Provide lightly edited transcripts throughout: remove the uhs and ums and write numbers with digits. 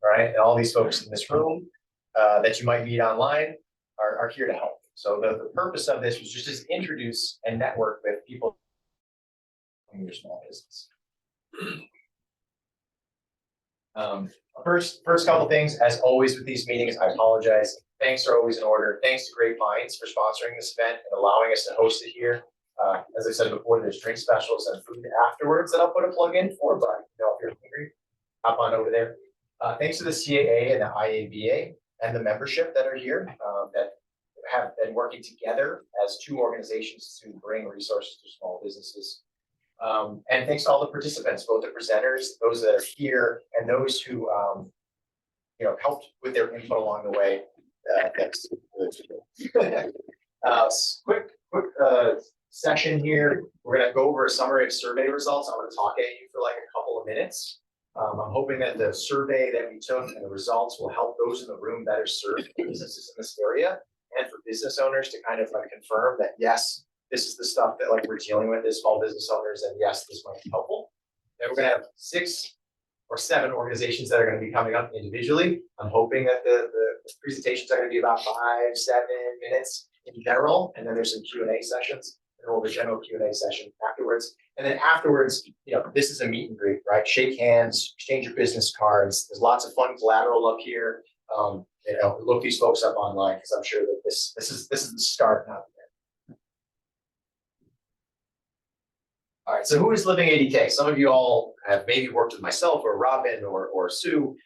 all right? And all these folks in this room that you might meet online are here to help. So the purpose of this was just to introduce and network with people in your small business. First couple things, as always with these meetings, I apologize. Thanks are always in order. Thanks to Great Pines for sponsoring this event and allowing us to host it here. As I said before, there's drink specials and food afterwards that I'll put a plug in for, but if you're hungry, hop on over there. Thanks to the CAA and the IABA and the membership that are here that have been working together as two organizations to bring resources to small businesses. And thanks to all the participants, both the presenters, those that are here, and those who helped with their input along the way. Thanks. Quick session here. We're going to go over a summary of survey results. I'm going to talk at you for like a couple of minutes. I'm hoping that the survey that we took and the results will help those in the room better serve businesses in this area, and for business owners to kind of like confirm that yes, this is the stuff that like we're dealing with as small business owners, and yes, this might be helpful. Then we're going to have 6 or 7 organizations that are going to be coming up individually. I'm hoping that the presentations are going to be about 5-7 minutes in general, and then there's some Q&A sessions, and we'll have a general Q&A session afterwards. And then afterwards, this is a meet and greet, right? Shake hands, exchange your business cards. There's lots of fun collateral up here. Look these folks up online because I'm sure that this is the start now. All right, so who is LivingADK? Some of you all have maybe worked with myself or Robin or Sue.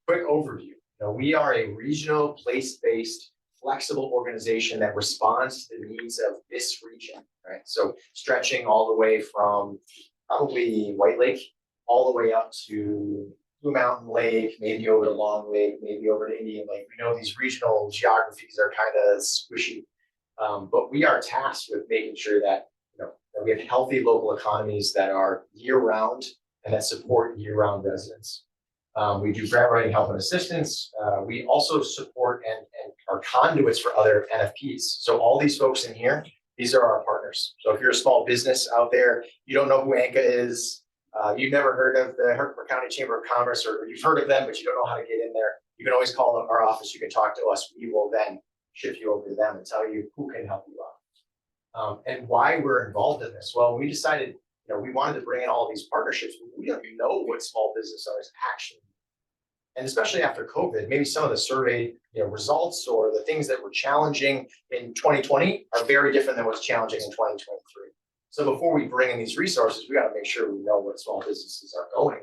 Quick overview. We are a regional, place-based, flexible organization that responds to the needs of this region, right? So stretching all the way from probably White Lake, all the way up to Blue Mountain Lake, maybe over to Long Lake, maybe over to Indian Lake. We know these regional geographies are kind of squishy, but we are tasked with making sure that that we have healthy local economies that are year-round and that support year-round residents. We do grant writing help and assistance. We also support and are conduits for other NFPs. So all these folks in here, these are our partners. So if you're a small business out there, you don't know who ANCA is, you've never heard of the Herkimer County Chamber of Commerce, or you've heard of them, but you don't know how to get in there, you can always call our office, you can talk to us. We will then shift you over to them and tell you who can help you out. And why we're involved in this. Well, we decided, we wanted to bring in all these partnerships, but we don't know what small business owners actually need. And especially after COVID, maybe some of the survey results or the things that were challenging in 2020 are very different than what's challenging in 2023. So before we bring in these resources, we got to make sure we know what small businesses are going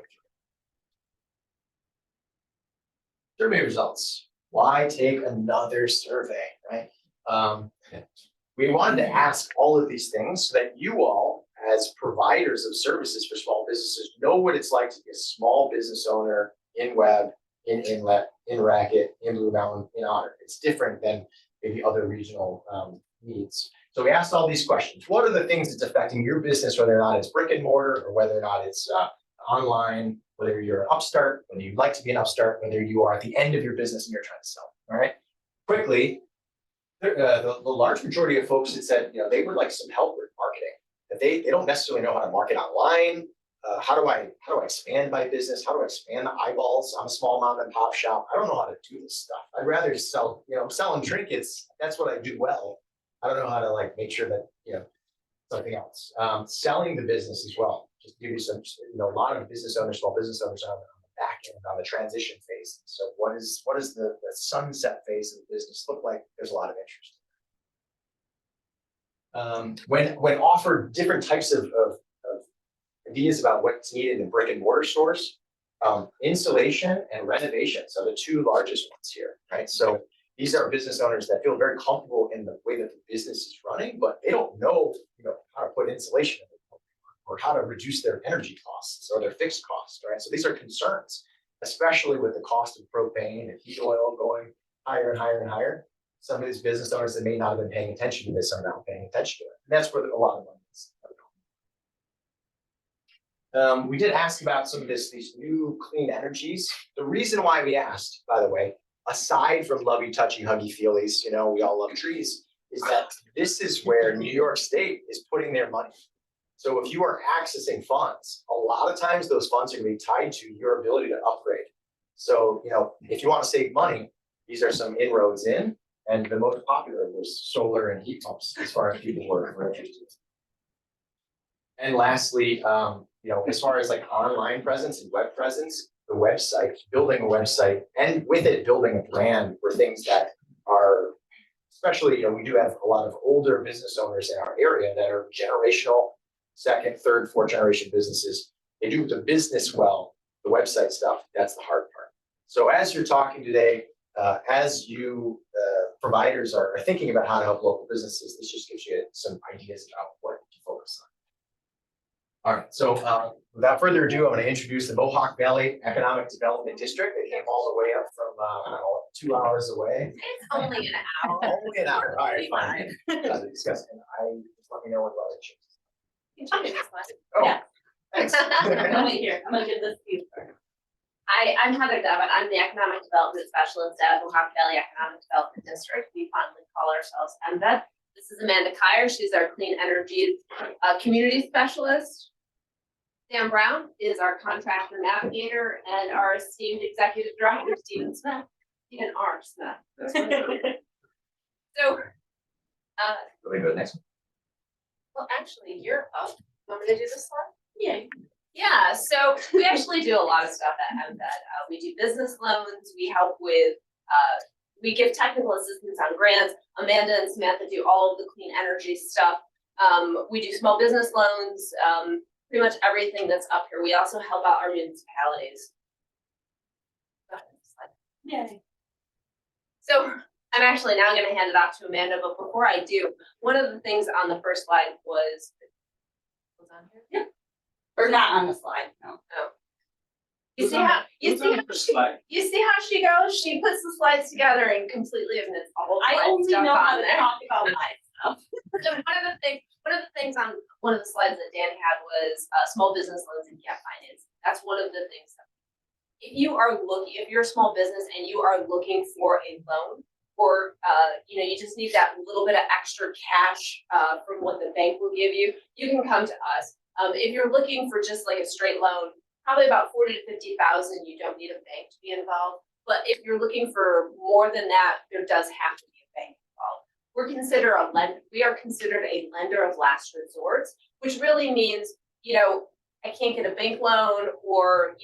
through. Survey results. Why take another survey, right? We wanted to ask all of these things so that you all, as providers of services for small businesses, know what it's like to be a small business owner in Webb, in Inlet, in Racket, in Blue Mountain, in Otter. It's different than maybe other regional needs. So we asked all these questions. What are the things that's affecting your business, whether or not it's brick and mortar or whether or not it's online, whether you're an upstart, whether you'd like to be an upstart, whether you are at the end of your business and you're trying to sell, all right? Quickly, the large majority of folks that said, they would like some help with marketing, that they don't necessarily know how to market online. How do I expand my business? How do I expand the eyeballs? I'm a small mom and pop shop. I don't know how to do this stuff. I'd rather just sell, selling trinkets. That's what I do well. I don't know how to make sure that, something else. Selling the business as well. Just to give you some, a lot of business owners, small business owners on the back end, on the transition phase. So what is the sunset phase of the business look like? There's a lot of interest. When offered different types of ideas about what's needed in brick and mortar stores, installation and renovation are the 2 largest ones here, right? So these are business owners that feel very comfortable in the way that the business is running, but they don't know, how to put insulation in or how to reduce their energy costs or their fixed costs, right? So these are concerns, especially with the cost of propane and heat oil going higher and higher and higher. Some of these business owners that may not have been paying attention to this are now paying attention to it. And that's where a lot of money is. We did ask about some of these new clean energies. The reason why we asked, by the way, aside from lovey, touchy, huggy feelies, we all love trees, is that this is where New York State is putting their money. So if you are accessing funds, a lot of times those funds are going to be tied to your ability to upgrade. So, if you want to save money, these are some inroads in, and the most popular was solar and heat pumps as far as people were interested. And lastly, as far as like online presence and web presence, the website, building a website, and with it building a brand for things that are, especially, we do have a lot of older business owners in our area that are generational, second, third, fourth generation businesses. They do the business well, the website stuff, that's the hard part. So as you're talking today, as you providers are thinking about how to help local businesses, this just gives you some ideas about what to focus on. All right, so without further ado, I'm going to introduce the Mohawk Valley Economic Development District. They came all the way up from, 2 hours away. It's only an hour. Only an hour, all right, fine. Disgusting. Just let me know when we're changes. Oh, Yeah. thanks. Let me hear. I'm gonna give this to you. I'm Heather Devon. I'm the Economic Development Specialist at Mohawk Valley Economic Development District. We fondly call ourselves MVED. This is Amanda Kyer. She's our Clean Energy Community Specialist. Sam Brown is our Contractor Navigator, and our esteemed Executive Director, Stephen Smith. Stephen R. Smith. So, Really good, next one. well, actually, you're up. Want me to do this slide? Yeah. Yeah, so we actually do a lot of stuff at MVED. We do business loans, we help with, we give technical assistance on grants. Amanda and Samantha do all of the clean energy stuff. We do small business loans, pretty much everything that's up here. We also help out our municipalities. Yay. So I'm actually now going to hand it off to Amanda, but before I do, one of the things on the first slide was on here? Yeah. Or not on the slide, no. You see how she goes? She puts the slides together and completely omits all the I only stuff know how on to there. talk about my stuff. So one of the things on one of the slides that Dan had was small business loans and gap finance. That's one of the things that if you're a small business and you are looking for a loan, or you just need that little bit of extra cash from what the bank will give you, you can come to us. If you're looking for just like a straight loan, probably about 40 to 50,000, you don't need a bank to be involved. But if you're looking for more than that, there does have to be a bank involved. We are considered a lender of last resort, which really means, I can't get a bank loan, or,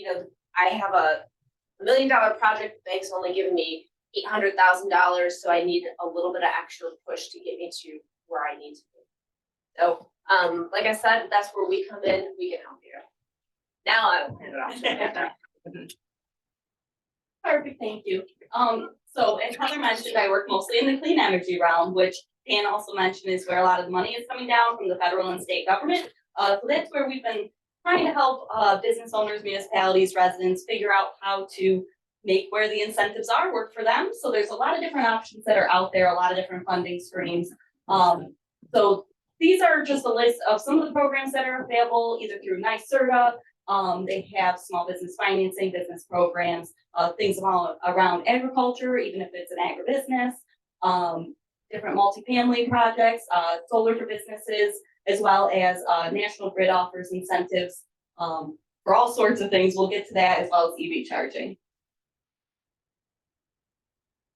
I have a $1 million project, the bank's only giving me $800,000, so I need a little bit of extra push to get me to where I need to be. So, like I said, that's where we come in, we can help you. Now I will hand it off to Amanda. Perfect, thank you. So as Heather mentioned, I work mostly in the clean energy realm, which Dan also mentioned is where a lot of the money is coming down from the federal and state government. So that's where we've been trying to help business owners, municipalities, residents figure out how to make where the incentives are work for them. So there's a lot of different options that are out there, a lot of different funding streams. So these are just a list of some of the programs that are available either through NYSERDA. They have small business financing, business programs, things around agriculture, even if it's an agribusiness, different multifamily projects, solar for businesses, as well as National Grid offers incentives for all sorts of things. We'll get to that, as well as EV charging.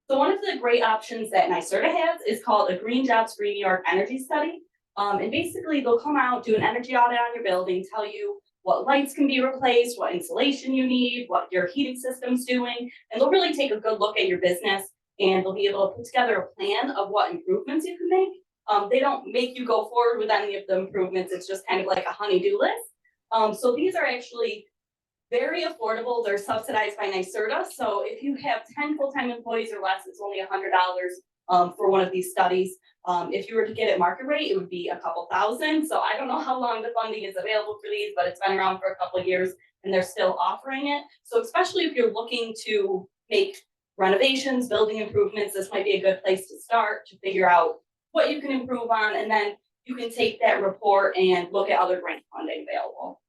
So one of the great options that NYSERDA has is called a Green Jobs Green New York Energy Study. And basically they'll come out, do an energy audit on your building, tell you what lights can be replaced, what insulation you need, what your heating system's doing, and they'll really take a good look at your business, and they'll be able to put together a plan of what improvements you can make. They don't make you go forward with any of the improvements, it's just kind of like a honey-do list. So these are actually very affordable. They're subsidized by NYSERDA. So if you have 10 full-time employees or less, it's only $100 for one of these studies. If you were to get it market rate, it would be a couple thousand. So I don't know how long the funding is available for these, but it's been around for a couple of years and they're still offering it. So especially if you're looking to make renovations, building improvements, this might be a good place to start to figure out what you can improve on. And then you can take that report and look at other grant funding available.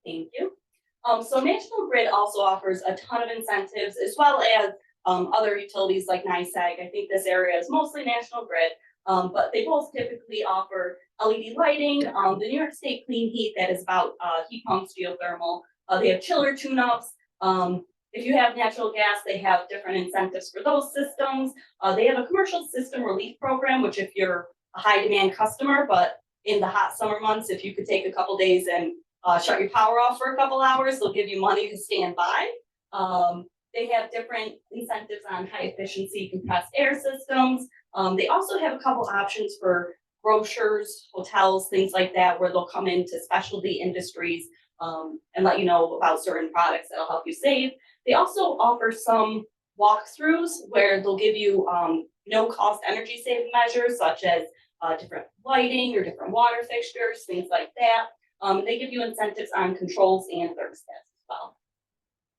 Thank you. So National Grid also offers a ton of incentives, as well as other utilities like NYSEG. I think this area is mostly National Grid, but they both typically offer LED lighting, the New York State Clean Heat, that is about heat pumps, geothermal, They have chiller tune-ups. If you have natural gas, they have different incentives for those systems. They have a commercial system relief program, which if you're a high demand customer, but in the hot summer months, if you could take a couple days and shut your power off for a couple hours, they'll give you money to stand by. They have different incentives on high efficiency compressed air systems. They also have a couple options for grocers, hotels, things like that, where they'll come into specialty industries and let you know about certain products that'll help you save. They also offer some walkthroughs where they'll give you no cost energy saving measures such as different lighting or different water fixtures, things like that. They give you incentives on controls and thermostats as well.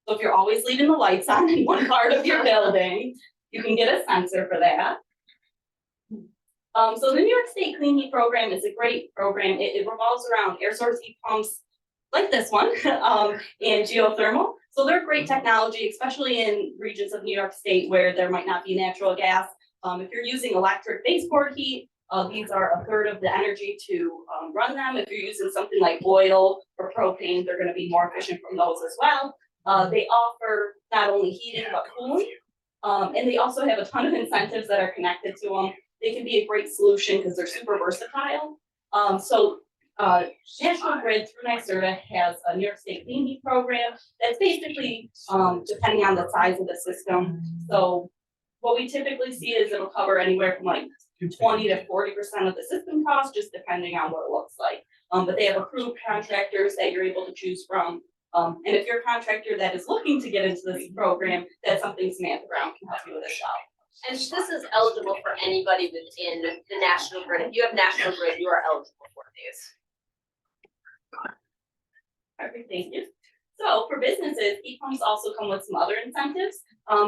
So if you're always leaving the lights on in one part of your building, you can get a sensor for that. So the New York State Clean Heat Program is a great program. It revolves around air source heat pumps like this one and geothermal. So they're great technology, especially in regions of New York State where there might not be natural gas. If you're using electric baseboard heat, these are a third of the energy to run them. If you're using something like oil or propane, they're going to be more efficient from those as well. They offer not only heating but cooling, and they also have a ton of incentives that are connected to them. They can be a great solution because they're super versatile. National Grid through NYSERDA has a New York State Clean Heat program that's basically depending on the size of the system. So what we typically see is it'll cover anywhere from like 20 to 40% of the system cost, just depending on what it looks like. But they have approved contractors that you're able to choose from. And if you're a contractor that is looking to get into this program, that's something Samantha Brown can help you with as well. And this is eligible for anybody within the National Grid. If you have National Grid, you are eligible for these. Perfect, thank you. So for businesses, heat pumps also come with some other incentives.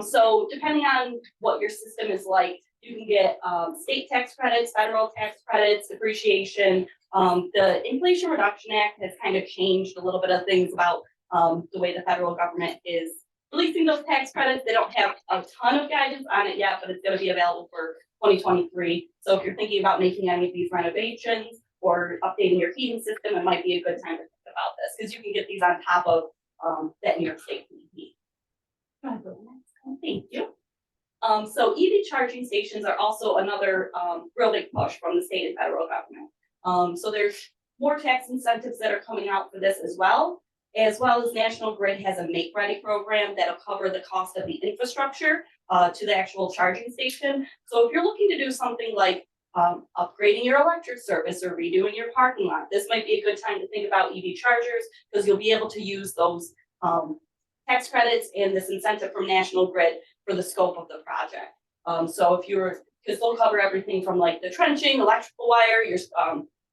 So depending on what your system is like, you can get state tax credits, federal tax credits, depreciation. The Inflation Reduction Act has kind of changed a little bit of things about the way the federal government is releasing those tax credits. They don't have a ton of guidance on it yet, but it's going to be available for 2023. So if you're thinking about making any of these renovations or updating your heating system, it might be a good time to think about this because you can get these on top of that New York State heat. Thank you. So EV charging stations are also another real big push from the state and federal government. So there's more tax incentives that are coming out for this as well as National Grid has a Make Ready program that'll cover the cost of the infrastructure to the actual charging station. So if you're looking to do something like upgrading your electric service or redoing your parking lot, this might be a good time to think about EV chargers because you'll be able to use those tax credits and this incentive from National Grid for the scope of the project. So if you're, because they'll cover everything from like the trenching, electrical wire, your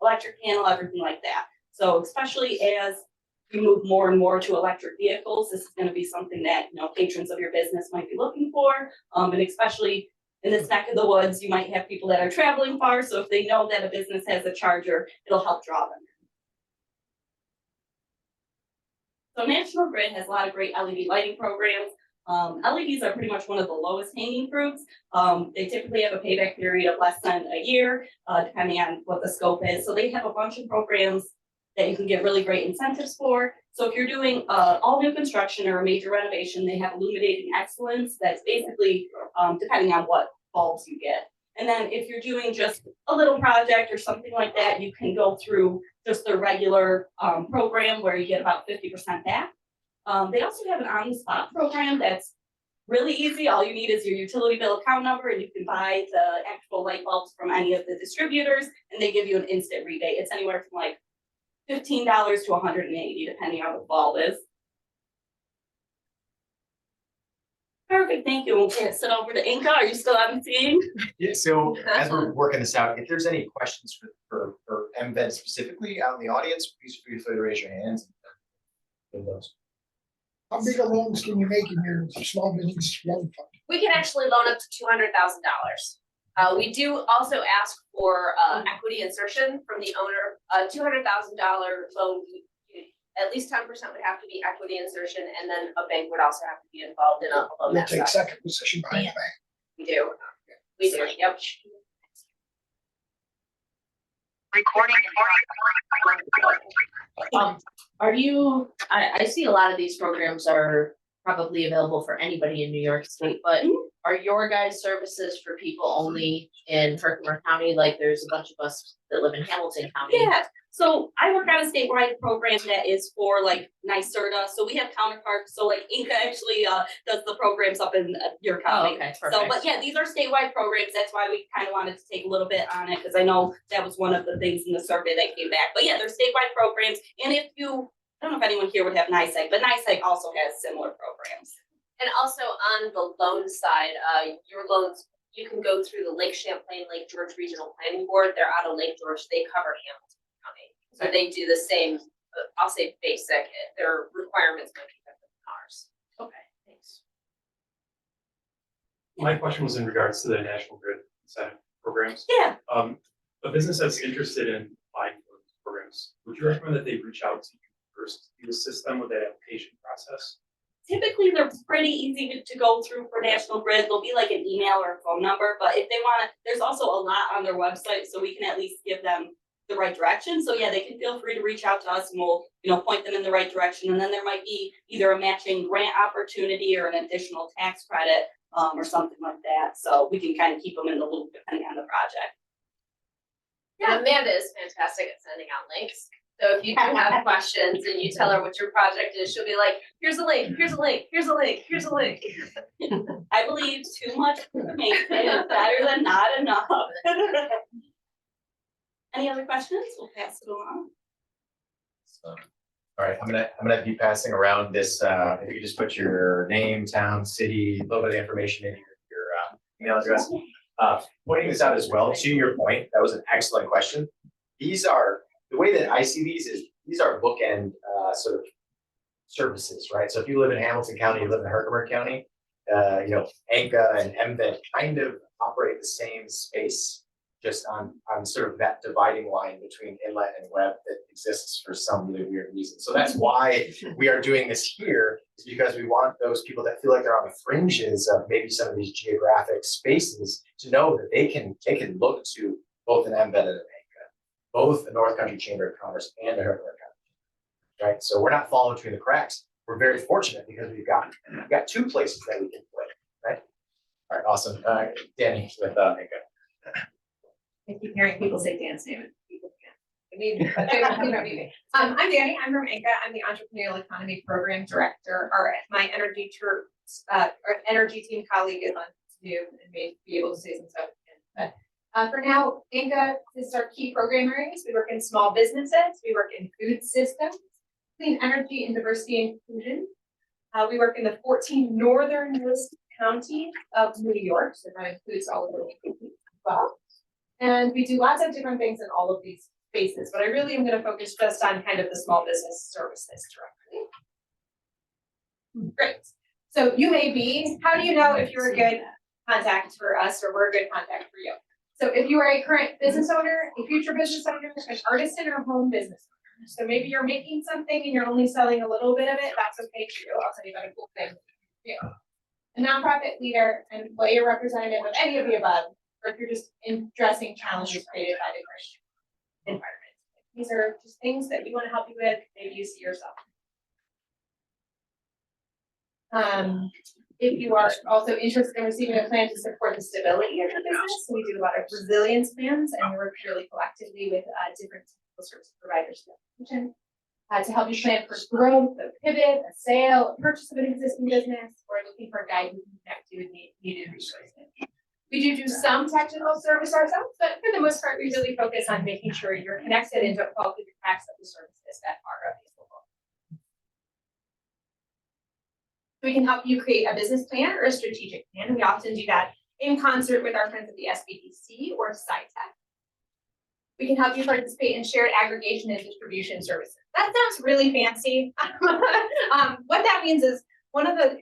electric panel, everything like that. So especially as you move more and more to electric vehicles, this is going to be something that patrons of your business might be looking for, and especially in this neck of the woods, you might have people that are traveling far. So if they know that a business has a charger, it'll help draw them. So National Grid has a lot of great LED lighting programs. LEDs are pretty much one of the lowest hanging fruits. They typically have a payback period of less than a year, depending on what the scope is. So they have a bunch of programs that you can get really great incentives for. So if you're doing all new construction or a major renovation, they have illuminating excellence. That's basically depending on what bulbs you get. And then if you're doing just a little project or something like that, you can go through just the regular program where you get about 50% back. They also have an on-the-spot program that's really easy. All you need is your utility bill account number and you can buy the actual light bulbs from any of the distributors and they give you an instant rebate. It's anywhere from like $15 to $180 depending on what the bulb is. Perfect, thank you. We'll sit over to Inka. Are you still emceeing? Yeah, so as we're working this out, if there's any questions for MVED specifically out in the audience, please feel free to raise your hands. And those. How big of loans can you make in your small business loan fund? We can actually loan up to $200,000. We do also ask for equity insertion from the owner. $200,000 loan, at least 10% would have to be equity insertion, and then a bank would also have to be involved in a loan. We'll take second position behind the bank. We do. We do. Yep. Are you, I see a lot of these programs are probably available for anybody in New York State, but are your guys' services for people only in Herkimer County? Like there's a bunch of us that live in Hamilton County. Yeah, so I work on a statewide program that is for like NYSERDA, so we have counterparts, so like Inca actually does the programs up in your Oh, county. okay, So, perfect. but yeah, these are statewide programs, that's why we kind of wanted to take a little bit on it, because I know that was one of the things in the survey that came back, but yeah, they're statewide programs, and if you, I don't know if anyone here would have NYSEG, but NYSEG also has similar programs. And also on the loan side, your loans, you can go through the Lake Champlain, Lake George Regional Planning Board. They're out of Lake George. They cover Hamilton County. So they do the same, I'll say basic, their requirements might be different than ours. Okay, thanks. My question was in regards to the National Grid incentive programs. Yeah, A business that's interested in applying for those programs, would you recommend that they reach out to you first to assist them with that application process? typically they're pretty easy to go through for National Grid. There'll be like an email or a phone number, but if they want to, there's also a lot on their website, so we can at least give them the right direction. So yeah, they can feel free to reach out to us and we'll, point them in the right direction. And then there might be either a matching grant opportunity or an additional tax credit, or something like that. So we can kind of keep them in the loop depending on the project. And Amanda is fantastic at sending out links. So if you do have questions and you tell her what your project is, she'll be like, here's a link, here's a link, here's a link, here's a link. I believe too much information is better than not enough. Any other questions? We'll pass it along. So, all right, I'm gonna be passing around this, if you could just put your name, town, city, a little bit of information in your email address. Pointing this out as well, to your point, that was an excellent question. These are, the way that I see these is, these are bookend sort of services, right? So if you live in Hamilton County, you live in Herkimer County, ANCA and MVET kind of operate the same space, just on sort of that dividing line between Inlet and Webb that exists for some really weird reason. So that's why we are doing this here, is because we want those people that feel like they're on the fringes of maybe some of these geographic spaces to know that they can look to both an MVET and an ANCA, both the North Country Chamber of Commerce and the Herkimer County. Right, so we're not falling between the cracks. We're very fortunate because we've got two places that we can play, right? All right, awesome. Danny with ANCA. I keep hearing people say Dan's name. I'm Danny, I'm from INCA, I'm the Entrepreneurial Economy Program Director, or my energy team colleague is on to do and may be able to say some stuff. But for now, INCA is our key program areas. We work in small businesses, we work in food systems, clean energy and diversity and inclusion. We work in the 14 northernmost counties of New York, so that includes all of the counties as well. And we do lots of different things in all of these spaces, but I really am going to focus just on kind of the small business services directly. Great. So you may be, how do you know if you're a good contact for us or we're a good contact for you? So if you are a current business owner, a future business owner, an artisan or home business owner. So maybe you're making something and you're only selling a little bit of it, that's okay too. I'll tell you about a cool thing for you. A nonprofit leader, an employer representative of any of the above, or if you're just addressing challenges created by the Christian environment. These are just things that we want to help you with, maybe you see yourself. If you are also interested in receiving a plan to support the stability of the business, so we do a lot of resilience plans and we work really collectively with different technical service providers to help you plan for growth, a pivot, a sale, a purchase of an existing business, or looking for guidance and connect you with needed resources. We do some technical service ourselves, but for the most part, we really focus on making sure you're connected and don't fall through the cracks of the services that are available. We can help you create a business plan or a strategic plan. And we often do that in concert with our friends at the SBDC or SciTech. We can help you participate in shared aggregation and distribution services. That sounds really fancy. What that means is one of the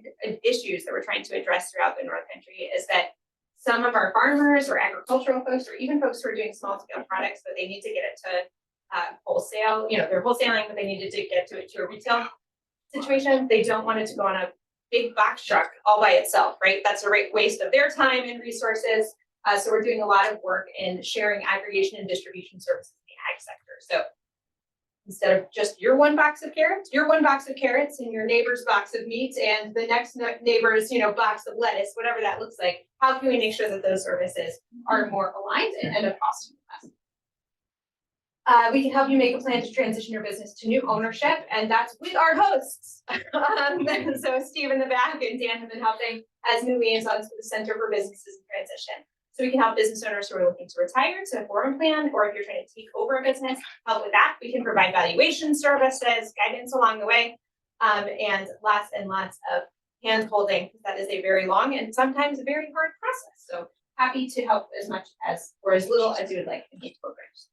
issues that we're trying to address throughout the North Country is that some of our farmers or agricultural folks, or even folks who are doing small scale products, but they need to get it to wholesale, they're wholesaling, but they needed to get it to a retail situation. They don't want it to go on a big box truck all by itself, right? That's a great waste of their time and resources. So we're doing a lot of work in sharing aggregation and distribution services in the sector. So instead of just your one box of carrots, your one box of carrots and your neighbor's box of meat and the next neighbor's, box of lettuce, whatever that looks like, how can we make sure that those services are more aligned and end up costing less? We can help you make a plan to transition your business to new ownership, and that's with our hosts. So Steve in the back and Dan have been helping as new liaisons for the Center for Businesses in Transition. So we can help business owners who are looking to retire to form a plan, or if you're trying to take over a business, help with that. We can provide valuation services, guidance along the way, and lots of hand holding. That is a very long and sometimes a very hard process. So happy to help as much as or as little as you would like in these programs.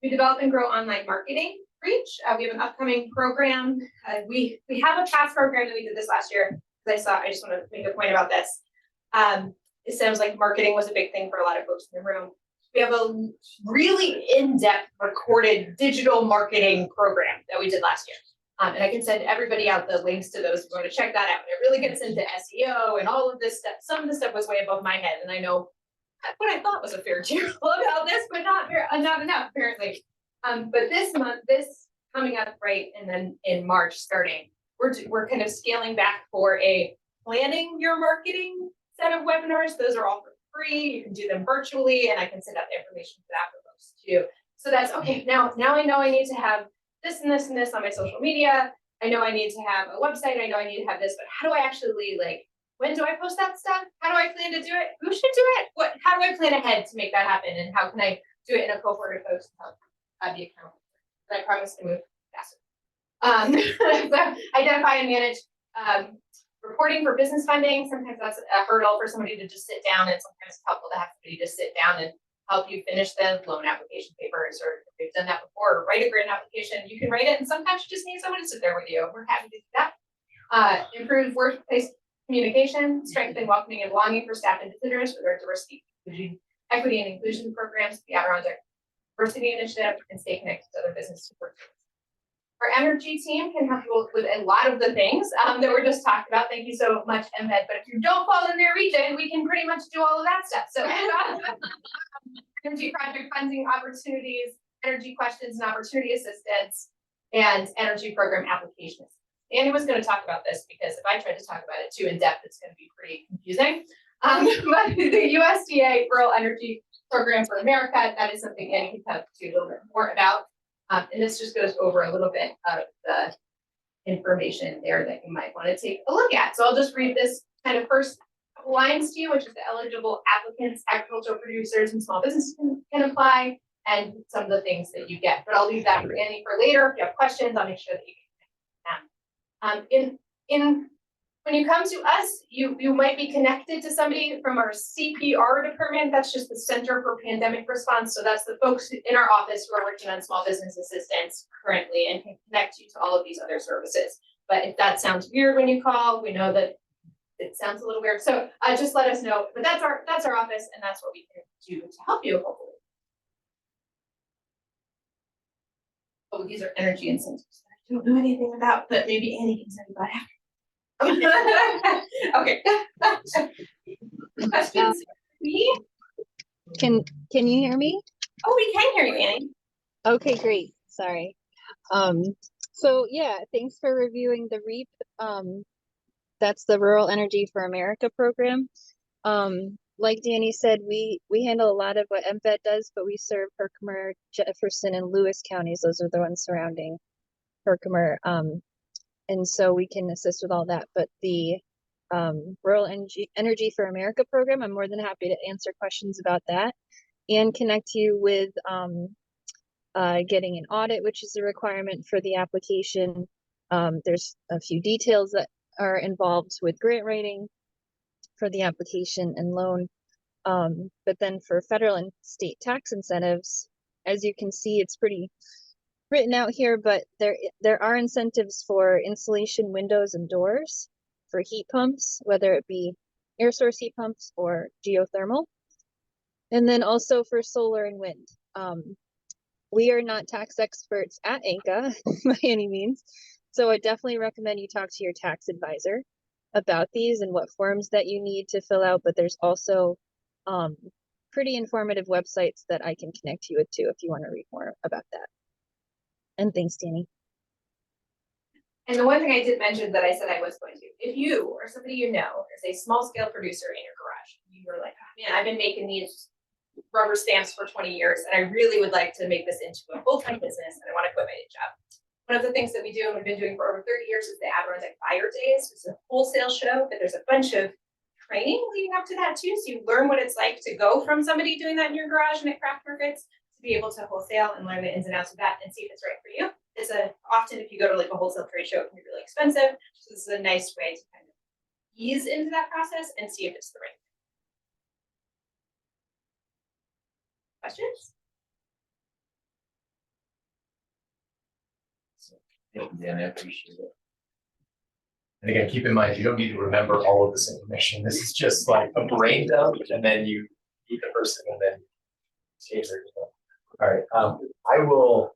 We develop and grow online marketing reach. We have an upcoming program. We have a past program that we did this last year. I just want to make a point about this. It sounds like marketing was a big thing for a lot of folks in the room. We have a really in-depth recorded digital marketing program that we did last year. And I can send everybody out the links to those if you want to check that out. It really gets into SEO and all of this stuff. Some of the stuff was way above my head, and I know what I thought was a fair deal about this, but not enough apparently. But this coming up right, and then in March starting, we're kind of scaling back for a planning your marketing set of webinars. Those are all for free. You can do them virtually, and I can send out the information for that for folks too. So that's okay. Now I know I need to have this and this and this on my social media. I know I need to have a website. I know I need to have this, but how do I actually when do I post that stuff? How do I plan to do it? Who should do it? How do I plan ahead to make that happen? And how can I do it in a cohort of folks to help be accountable? And I promise to move faster. So identify and manage reporting for business funding. Sometimes that's a hurdle for somebody to just sit down, and sometimes it's helpful to have somebody just sit down and help you finish the loan application papers, or if you've done that before, or write a grant application. You can write it, and sometimes you just need someone to sit there with you. We're happy to do that. Improve workplace communication, strengthen welcoming and belonging for staff and visitors with our diversity, equity, and inclusion programs, the Adirondack Diversity Initiative, and stay connected to other business support. Our energy team can help you with a lot of the things that were just talked about. Thank you so much, MHED. But if you don't fall in their region, we can pretty much do all of that stuff. So energy project funding opportunities, energy questions and opportunity assistance, and energy program applications. Andy was going to talk about this because if I tried to talk about it too in depth, it's going to be pretty confusing. But the USDA Rural Energy Program for America, that is something Andy can talk to you a little bit more about. And this just goes over a little bit of the information there that you might want to take a look at. So I'll just read this kind of first couple lines to you, which is the eligible applicants, agricultural producers, and small businesses can apply, and some of the things that you get. But I'll leave that for Andy for later. If you have questions, I'll make sure that you can when you come to us, you might be connected to somebody from our CPR department. That's just the Center for Pandemic Response. So that's the folks in our office who are working on small business assistance currently and can connect you to all of these other services. But if that sounds weird when you call, we know that it sounds a little weird. So just let us know. But that's our office, and that's what we can do to help you, hopefully. Oh, these are energy incentives. I don't know anything about, but maybe Andy can tell you about after. Okay. Questions? Me? Can you hear me? Oh, we can hear you, Annie. Okay, great. Sorry. So yeah, thanks for reviewing the REAP. That's the Rural Energy for America program. Like Danny said, we handle a lot of what MVET does, but we serve Herkimer, Jefferson, and Lewis counties. Those are the ones surrounding Herkimer. And so we can assist with all that. But the Rural Energy for America program, I'm more than happy to answer questions about that and connect you with getting an audit, which is a requirement for the application. There's a few details that are involved with grant writing for the application and loan. But then for federal and state tax incentives, as you can see, it's pretty written out here, but there are incentives for installation windows and doors for heat pumps, whether it be air source heat pumps or geothermal, and then also for solar and wind. We are not tax experts at ANCA by any means, so I definitely recommend you talk to your tax advisor about these and what forms that you need to fill out. But there's also pretty informative websites that I can connect you with too if you want to read more about that. And thanks, Danny. And the one thing I did mention that I said I was going to, if you or somebody you know is a small scale producer in your garage, you were like, oh, man, I've been making these rubber stamps for 20 years and I really would like to make this into a full-time business and I want to quit my day job. One of the things that we do and we've been doing for over 30 years is the Adirondack Buyer Days. It's a wholesale show, but there's a bunch of training leading up to that too. So you learn what it's like to go from somebody doing that in your garage and at craft markets to be able to wholesale and learn the ins and outs of that and see if it's right for you. It's often if you go to like a wholesale trade show, it can be really expensive. So this is a nice way to kind of ease into that process and see if it's the right thing. Questions? Yeah, I appreciate it. And again, keep in mind, you don't need to remember all of this information. This is just like a brain dump, and then you meet the person and then change their email. All right, I will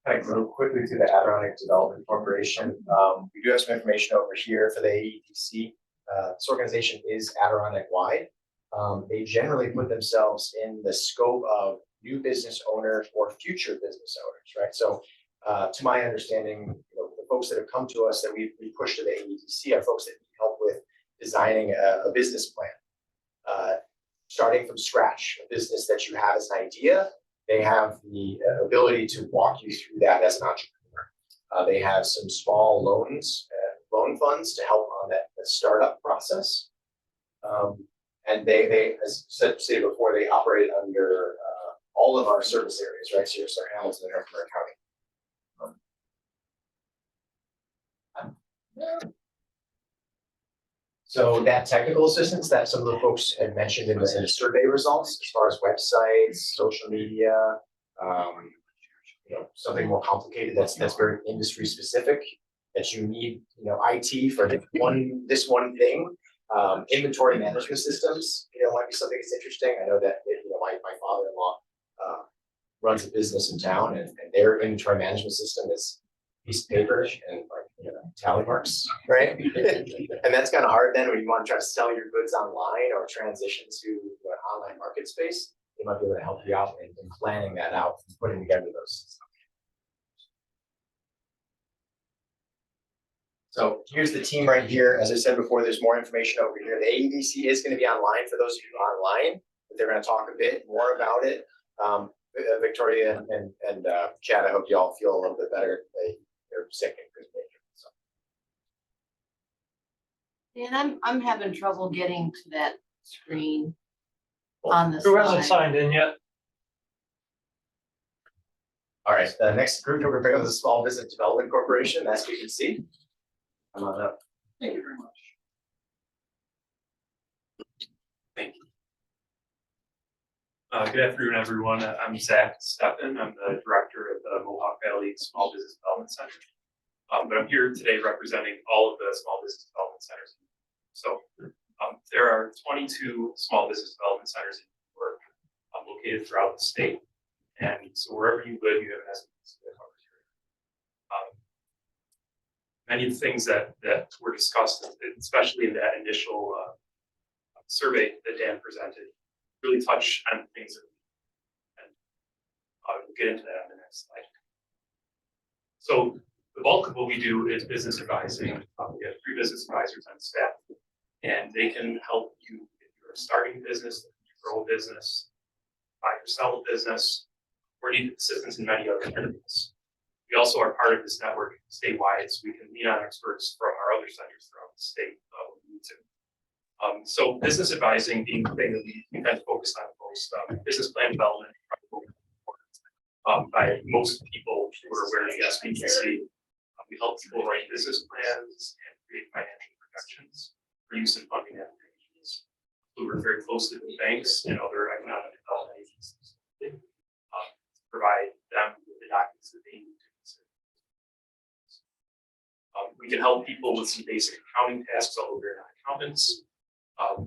kind of go quickly to the Adirondack Development Corporation. We do have some information over here for the AEDC. This organization is Adirondack wide. They generally put themselves in the scope of new business owners or future business owners, right? So to my understanding, the folks that have come to us that we push to the AEDC are folks that need help with designing a business plan. Starting from scratch, a business that you have as an idea, they have the ability to walk you through that as an entrepreneur. They have some small loan funds to help on that startup process. And they, as stated before, they operate under all of our service areas, right? So you're starting Hamilton and Herkimer County. So that technical assistance that some of the folks had mentioned in the survey results, as far as websites, social media, something more complicated that's very industry specific, that you need, IT for this one thing. Inventory management systems, might be something that's interesting. I know that my father-in-law runs a business in town, and their inventory management system is a piece of paper and tally marks, right? And that's kind of hard then when you want to try to sell your goods online or transition to an online market space. They might be able to help you out in planning that out and putting together those. So here's the team right here. As I said before, there's more information over here. The AEDC is going to be online for those of you online. They're going to talk a bit more about it. Victoria and Chad, I hope you all feel a little bit better. They're sick and Chris Baker. And I'm having trouble getting to that screen on the Who hasn't slide. signed in yet? All right, the next group we're preparing is the Small Business Development Corporation, as you can see. Come on up. Thank you very much. Thank you. Good afternoon, everyone. I'm Zach Steffen. I'm the director of the Mohawk Valley Small Business Development Center. But I'm here today representing all of the small business development centers. So there are 22 small business development centers in New York located throughout the state. And so wherever you live, you have an SBDC that covers your area. Many of the things that were discussed, especially in that initial survey that Dan presented, really touch on things that we'll get into that on the next slide. So the bulk of what we do is business advising. We have 3 business advisors on staff, and they can help you if you're starting a business, grow a business, buy or sell a business, or need assistance in many other areas. We also are part of this network statewide, so we can lean on experts from our other centers throughout the state when we need to. So business advising being the thing that we kind of focus on most. Business plan development by most people who are aware of the SBDC. We help people write business plans and create financial projections for use in funding applications. We work very closely with banks and other economic development agencies to provide them with the documents that they need to consider. We can help people with some basic accounting tasks, although we're not accountants.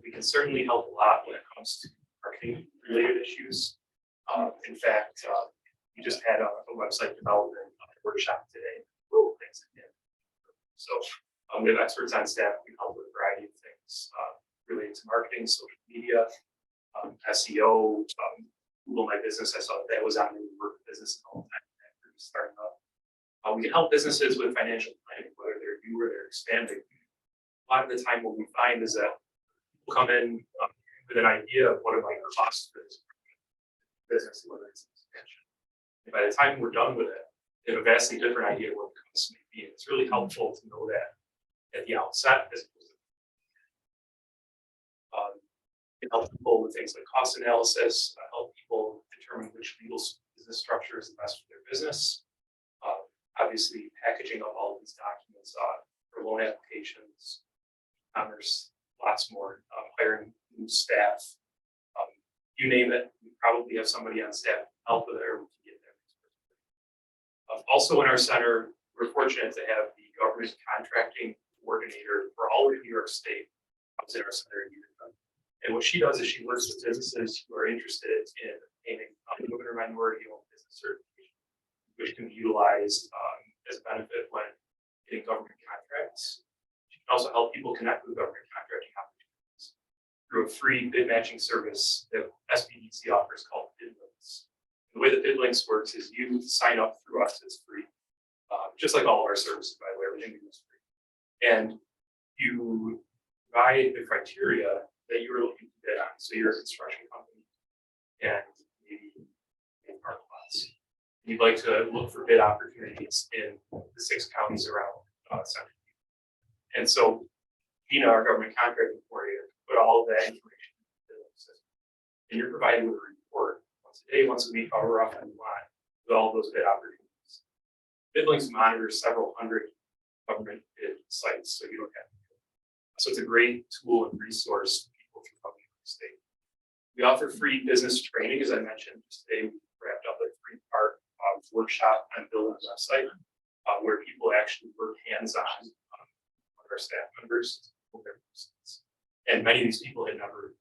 We can certainly help a lot when it comes to marketing related issues. In fact, we just had a website development workshop today. Thanks again. So we have experts on staff. We help with a variety of things related to marketing, social media, SEO, Google My Business. I saw that was on the work business all the time after starting up. We can help businesses with financial planning, whether they're new or they're expanding. A lot of the time, what we find is that people come in with an idea of what it might cost for this business, whether it's an expansion. And by the time we're done with it, they have a vastly different idea of what the cost may be. It's really helpful to know that at the outset, as opposed to it helps people with things like cost analysis, help people determine which legal business structure is the best for their business. Obviously, packaging up all of these documents for loan applications, commerce, lots more, hiring new staff. You name it, we probably have somebody on staff to help with it, or we can get them. Also in our center, we're fortunate to have the government contracting coordinator for all of New York State. Comes in our center in Utica. And what she does is she works with businesses who are interested in obtaining women or minority-owned business certification, which can be utilized as a benefit when getting government contracts. She can also help people connect with government contracting opportunities through a free bid matching service that SBDC offers called BidLinks. The way that BidLinks works is you sign up through us, it's free, just like all of our services, by the way, everything is free. And you provide the criteria that you are looking to bid on. So you're a construction company and maybe in park lots. You'd like to look for bid opportunities in the 6 counties around Central. And so, our government contracting coordinator, put all of that information in the BidLink system. And you're provided with a report once a day, once a week, however often you want, with all those bid opportunities. BidLinks monitors several hundred government bid sites, so you don't have to do it. So it's a great tool and resource for people throughout New York State. We offer free business training, as I mentioned. Just today, we wrapped up a 3-part workshop on building a website, where people actually work hands-on with our staff members. And many of these people had never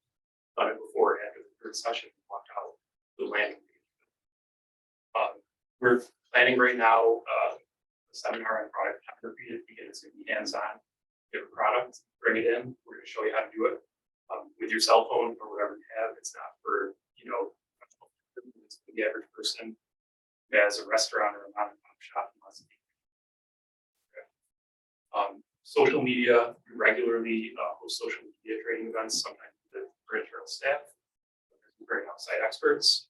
done it before. After the 3rd session, we walked out the landing page. We're planning right now a seminar on product photography. Again, it's going to be hands-on. You have a product, bring it in. We're going to show you how to do it with your cell phone or whatever you have. It's not for it's for the average person who has a restaurant or a mom-and-pop shop. Social media, we regularly host social media training events, sometimes with our internal staff, bring outside experts.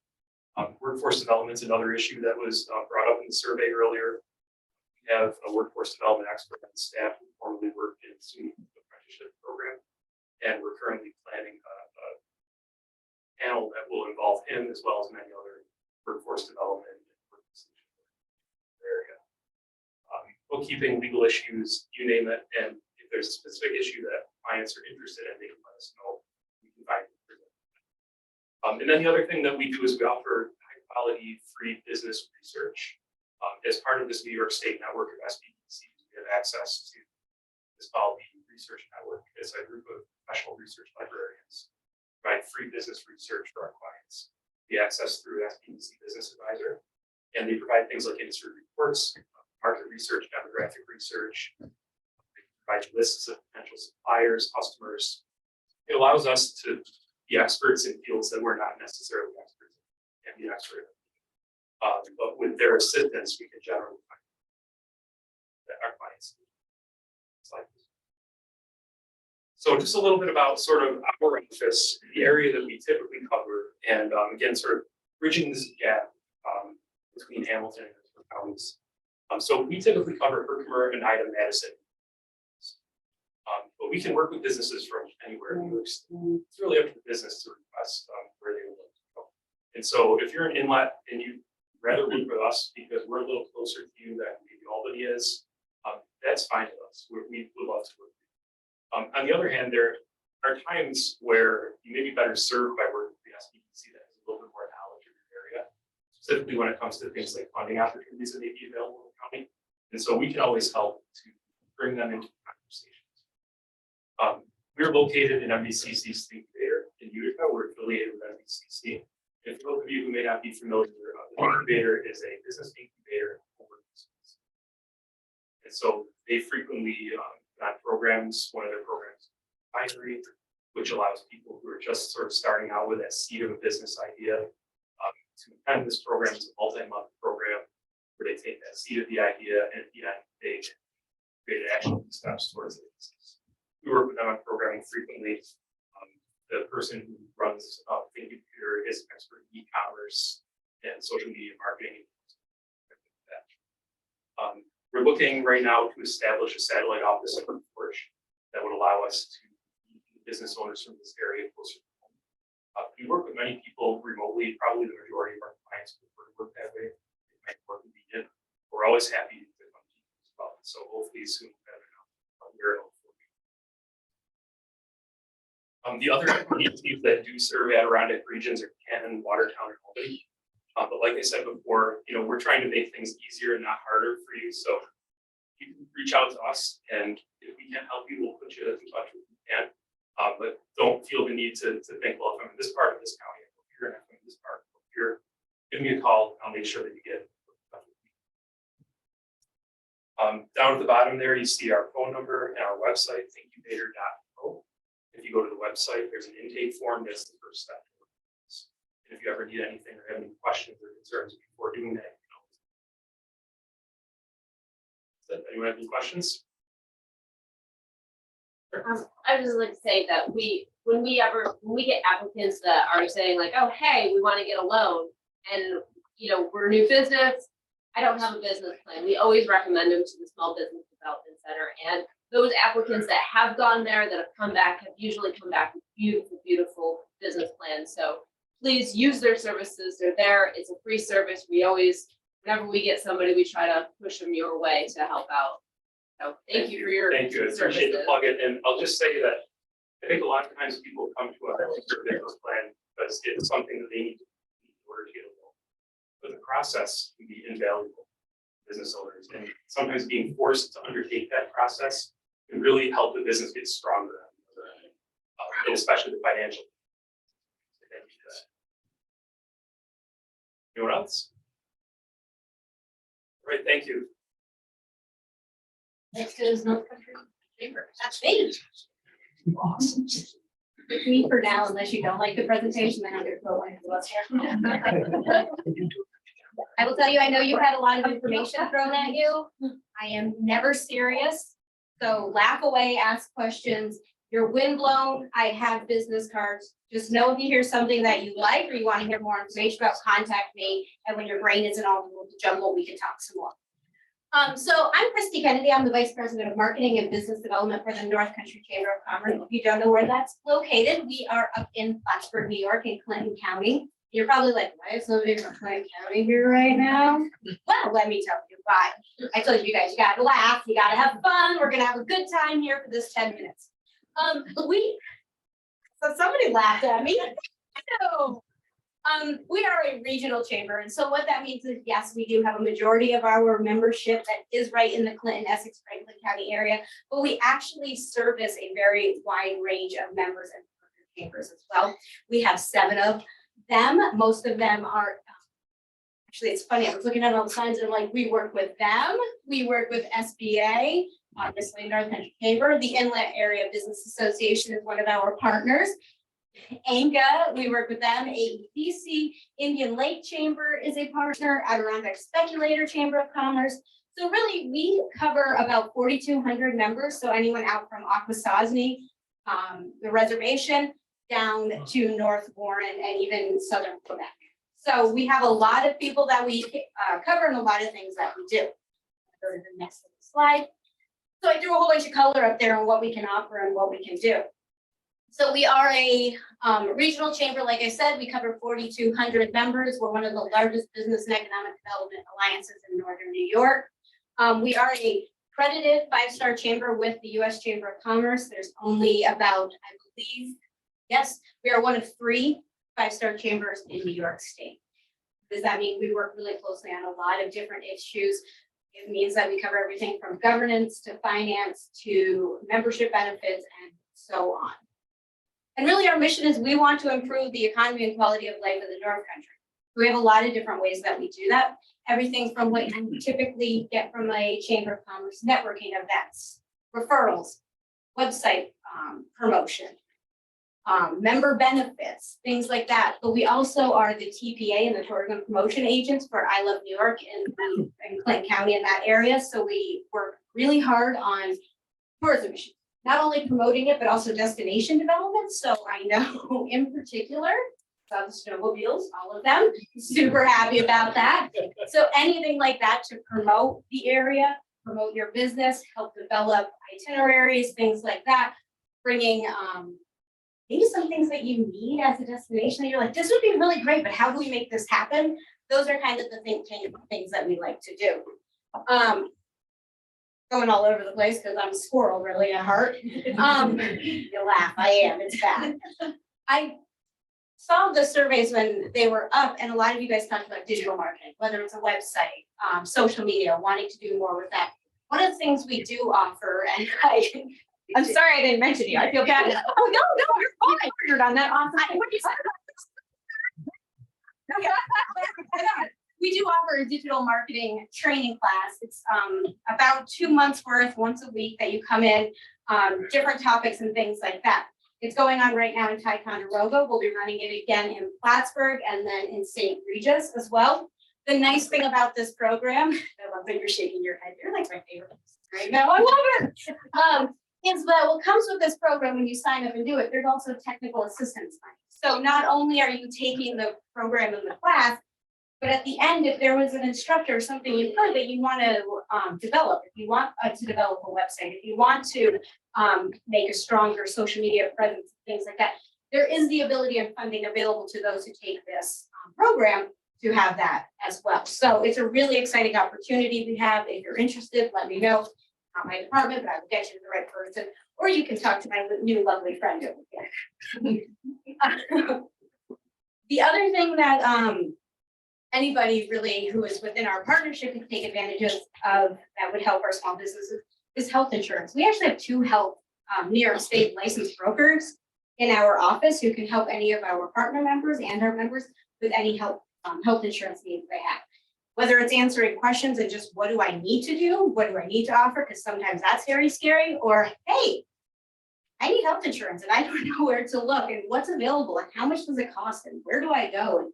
Workforce development is another issue that was brought up in the survey earlier. We have a workforce development expert on staff who formerly worked in the apprenticeship program, and we're currently planning a panel that will involve him as well as many other workforce development area. Bookkeeping, legal issues, you name it, and if there's a specific issue that clients are interested in, they can let us know. We can find it. And then the other thing that we do is we offer high-quality free business research. As part of this New York State network of SBDCs, we have access to this called the Research Network. It's a group of professional research librarians who provide free business research for our clients. We access through SBDC Business Advisor, and they provide things like industry reports, market research, demographic research. They provide lists of potential suppliers, customers. It allows us to be experts in fields that we're not necessarily experts in, and be expert in. But with their assistance, we can generally find that our clients need. So just a little bit about sort of our office, the area that we typically cover, and again, sort of bridging this gap between Hamilton and the counties. So we typically cover Herkimer and Ida, Madison. But we can work with businesses from anywhere in New York State. It's really up to the business to request where they would like to go. And so if you're an Inlet and you'd rather work with us because we're a little closer to you than maybe Albany is, that's fine with us. We would love to work with you. On the other hand, there are times where you may be better served by working with the SBDC that has a little bit more knowledge of your area, specifically when it comes to things like funding opportunities that may be available in the county. And so we can always help to bring them into conversations. We're located in MDCC's incubator in Utica. We're affiliated with MDCC. And for those of you who may not be familiar, the incubator is a business incubator for business. And so they frequently on programs, one of their programs, advisory, which allows people who are just sort of starting out with that seed of a business idea to attend this program. It's a multi-month program where they take that seed of the idea and at the end they create action steps towards it. We work with them on programming frequently. The person who runs Think Computer is an expert in e-commerce and social media marketing. We're looking right now to establish a satellite office in Porch that would allow us to meet business owners from this area closer to home. We work with many people remotely. Probably the majority of our clients prefer to work that way. It might work convenient. We're always happy to come to you as well. So hopefully soon we'll have enough. The other communities that do serve Adirondack regions are Canton, Watertown, and Albany. But like I said before, we're trying to make things easier and not harder for you. So you can reach out to us, and if we can't help you, we'll put you in touch with you can. But don't feel the need to think, well, if I'm in this part of this county, I go here, and if I'm in this part, I go here. Give me a call. I'll make sure that you get in touch with me. Down at the bottom there, you see our phone number and our website, thinkubator.co. If you go to the website, there's an intake form. That's the first step. And if you ever need anything or have any questions or concerns before doing that, anyone have any questions? I would just like to say that when we get applicants that are saying like, oh, hey, we want to get a loan, and we're a new business, I don't have a business plan. We always recommend them to the Small Business Development Center, and those applicants that have gone there, that have come back, have usually come back with beautiful, beautiful business plans. So please use their services. They're there. It's a free service. We always, whenever we get somebody, we try to push them your way to help out. So thank you for your Thank you. I appreciate the plug in. And I'll just say that I think a lot of times people come to us for a business plan because it's something that they need in order to get a loan. But the process can be invaluable to business owners. And sometimes being forced to undertake that process can really help the business get stronger, and especially the financial. Anyone else? All right, thank you. Next is North Country Chamber. That's me. Awesome. It's me for now, unless you don't like the presentation, then I'm gonna go into what's here. I will tell you, I know you had a lot of information thrown at you. I am never serious. So laugh away, ask questions. You're windblown. I have business cards. Just know if you hear something that you like or you want to hear more information about, contact me. And when your brain isn't all the jumble, we can talk some more. So I'm Christy Kennedy. I'm the Vice President of Marketing and Business Development for the North Country Chamber of Commerce. If you don't know where that's located, we are up in Plattsburgh, New York, in Clinton County. You're probably like, why is somebody from Clinton County here right now? Well, let me tell you why. I told you guys, you gotta laugh, you gotta have fun. We're gonna have a good time here for this 10 minutes. So somebody laughed at me. No. We are a regional chamber, and so what that means is, yes, we do have a majority of our membership that is right in the Clinton, Essex, Franklin County area, but we actually service a very wide range of members and chambers as well. We have 7 of them. Most of them are, actually, it's funny, I was looking at all the signs and I'm like, we work with them, we work with SBA, obviously North Country Chamber, the Inlet Area Business Association is one of our partners. ANCA, we work with them. AEDC, Indian Lake Chamber is a partner. Adirondack Speculator Chamber of Commerce. So really, we cover about 4,200 members. So anyone out from Akwesasne, the reservation, down to North Warren and even Southern Quebec. So we have a lot of people that we cover and a lot of things that we do. Go to the next slide. So I threw a whole bunch of color up there on what we can offer and what we can do. So we are a regional chamber. Like I said, we cover 4,200 members. We're one of the largest business and economic development alliances in Northern New York. We are a accredited 5-star chamber with the U.S. Chamber of Commerce. There's only about, I believe, yes, we are one of 3 5-star chambers in New York State. Does that mean we work really closely on a lot of different issues? It means that we cover everything from governance to finance to membership benefits and so on. And really our mission is we want to improve the economy and quality of life of the North Country. We have a lot of different ways that we do that. Everything from what you typically get from a Chamber of Commerce networking events, referrals, website promotion, member benefits, things like that. But we also are the TPA and the tourism promotion agents for I Love New York in Clinton County in that area. So we work really hard on tourism issues, not only promoting it, but also destination development. So I know in particular, about the snowmobiles, all of them, super happy about that. So anything like that to promote the area, promote your business, help develop itineraries, things like that, bringing maybe some things that you need as a destination that you're like, this would be really great, but how do we make this happen? Those are kind of the things that we like to do. Going all over the place because I'm a squirrel really at heart. You laugh, I am, it's bad. I saw the surveys when they were up, and a lot of you guys talked about digital marketing, whether it's a website, social media, wanting to do more with that. One of the things we do offer, and I'm sorry I didn't mention you, I feel bad. Oh, no, you're fine. You're on that awesome. We do offer a digital marketing training class. It's about 2 months worth, once a week that you come in, different topics and things like that. It's going on right now in Ticonderoga. We'll be running it again in Plattsburgh and then in St. Regis as well. The nice thing about this program, I love that you're shaking your head. You're like my favorite right now. I love it. Is that what comes with this program when you sign up and do it? There's also technical assistance money. So not only are you taking the program in the class, but at the end, if there was an instructor or something you've heard that you want to develop, if you want to develop a website, if you want to make a stronger social media presence, things like that, there is the ability and funding available to those who take this program to have that as well. So it's a really exciting opportunity we have. If you're interested, let me know. Not my department, but I will get you to the right person, or you can talk to my new lovely friend over here. The other thing that anybody really who is within our partnership can take advantage of that would help our small businesses is health insurance. We actually have 2 health New York State licensed brokers in our office who can help any of our partner members and our members with any health insurance needs they have. Whether it's answering questions and just what do I need to do? What do I need to offer? Because sometimes that's very scary. Or, hey, I need health insurance and I don't know where to look and what's available and how much does it cost and where do I go? And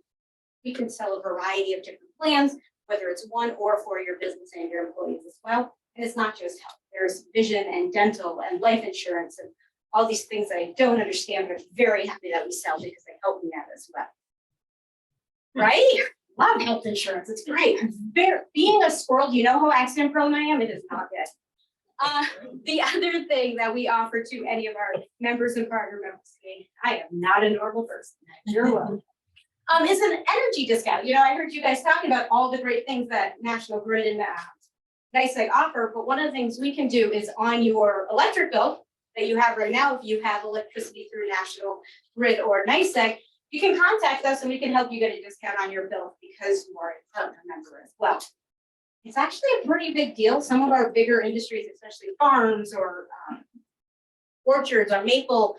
we can sell a variety of different plans, whether it's one or for your business and your employees as well. And it's not just health. There's vision and dental and life insurance and all these things that I don't understand, but I'm very happy that we sell because they help me out as well. Right? Love health insurance. It's great. Being a squirrel, do you know how accident prone I am? It is not good. The other thing that we offer to any of our members and partner members, I am not a normal person. You're welcome. Is an energy discount. You know, I heard you guys talking about all the great things that National Grid and NYSEG offer, but one of the things we can do is on your electric bill that you have right now, if you have electricity through National Grid or NYSEG, you can contact us and we can help you get a discount on your bill because you are a partner member as well. It's actually a pretty big deal. Some of our bigger industries, especially farms or orchards or maple,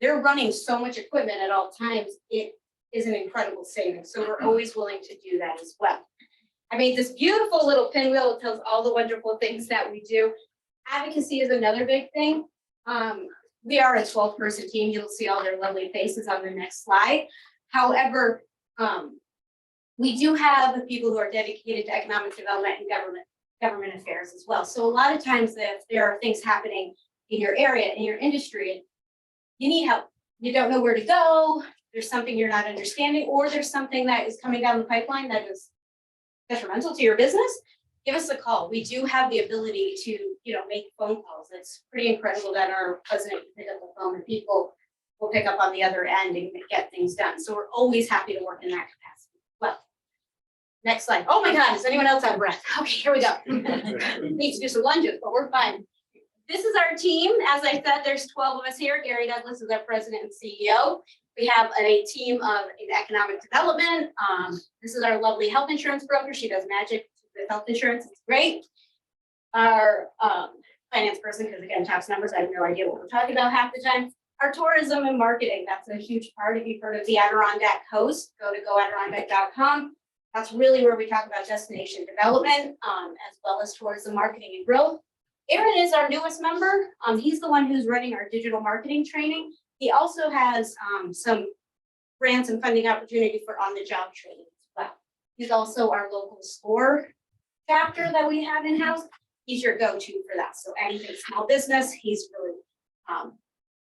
they're running so much equipment at all times. It is an incredible savings. So we're always willing to do that as well. I made this beautiful little pinwheel that tells all the wonderful things that we do. Advocacy is another big thing. We are a 12-person team. You'll see all their lovely faces on the next slide. However, we do have people who are dedicated to economic development and government affairs as well. So a lot of times if there are things happening in your area, in your industry, you need help. You don't know where to go. There's something you're not understanding, or there's something that is coming down the pipeline that is detrimental to your business. Give us a call. We do have the ability to, make phone calls. It's pretty incredible that our president can pick up the phone and people will pick up on the other end and get things done. So we're always happy to work in that capacity. Well, next slide. Oh my God, is anyone else out of breath? Okay, here we go. Need to do some lunges, but we're fine. This is our team. As I said, there's 12 of us here. Gary Douglas is our president and CEO. We have a team of economic development. This is our lovely health insurance broker. She does magic with health insurance. It's great. Our finance person, because again, tax numbers, I have no idea what we're talking about half the time. Our tourism and marketing, that's a huge part. If you've heard of the Adirondack Coast, go to goadirondack.com. That's really where we talk about destination development, as well as tourism marketing and growth. Aaron is our newest member. He's the one who's running our digital marketing training. He also has some grants and funding opportunity for on-the-job training as well. He's also our local SCORE chapter that we have in-house. He's your go-to for that. So anything small business, he's really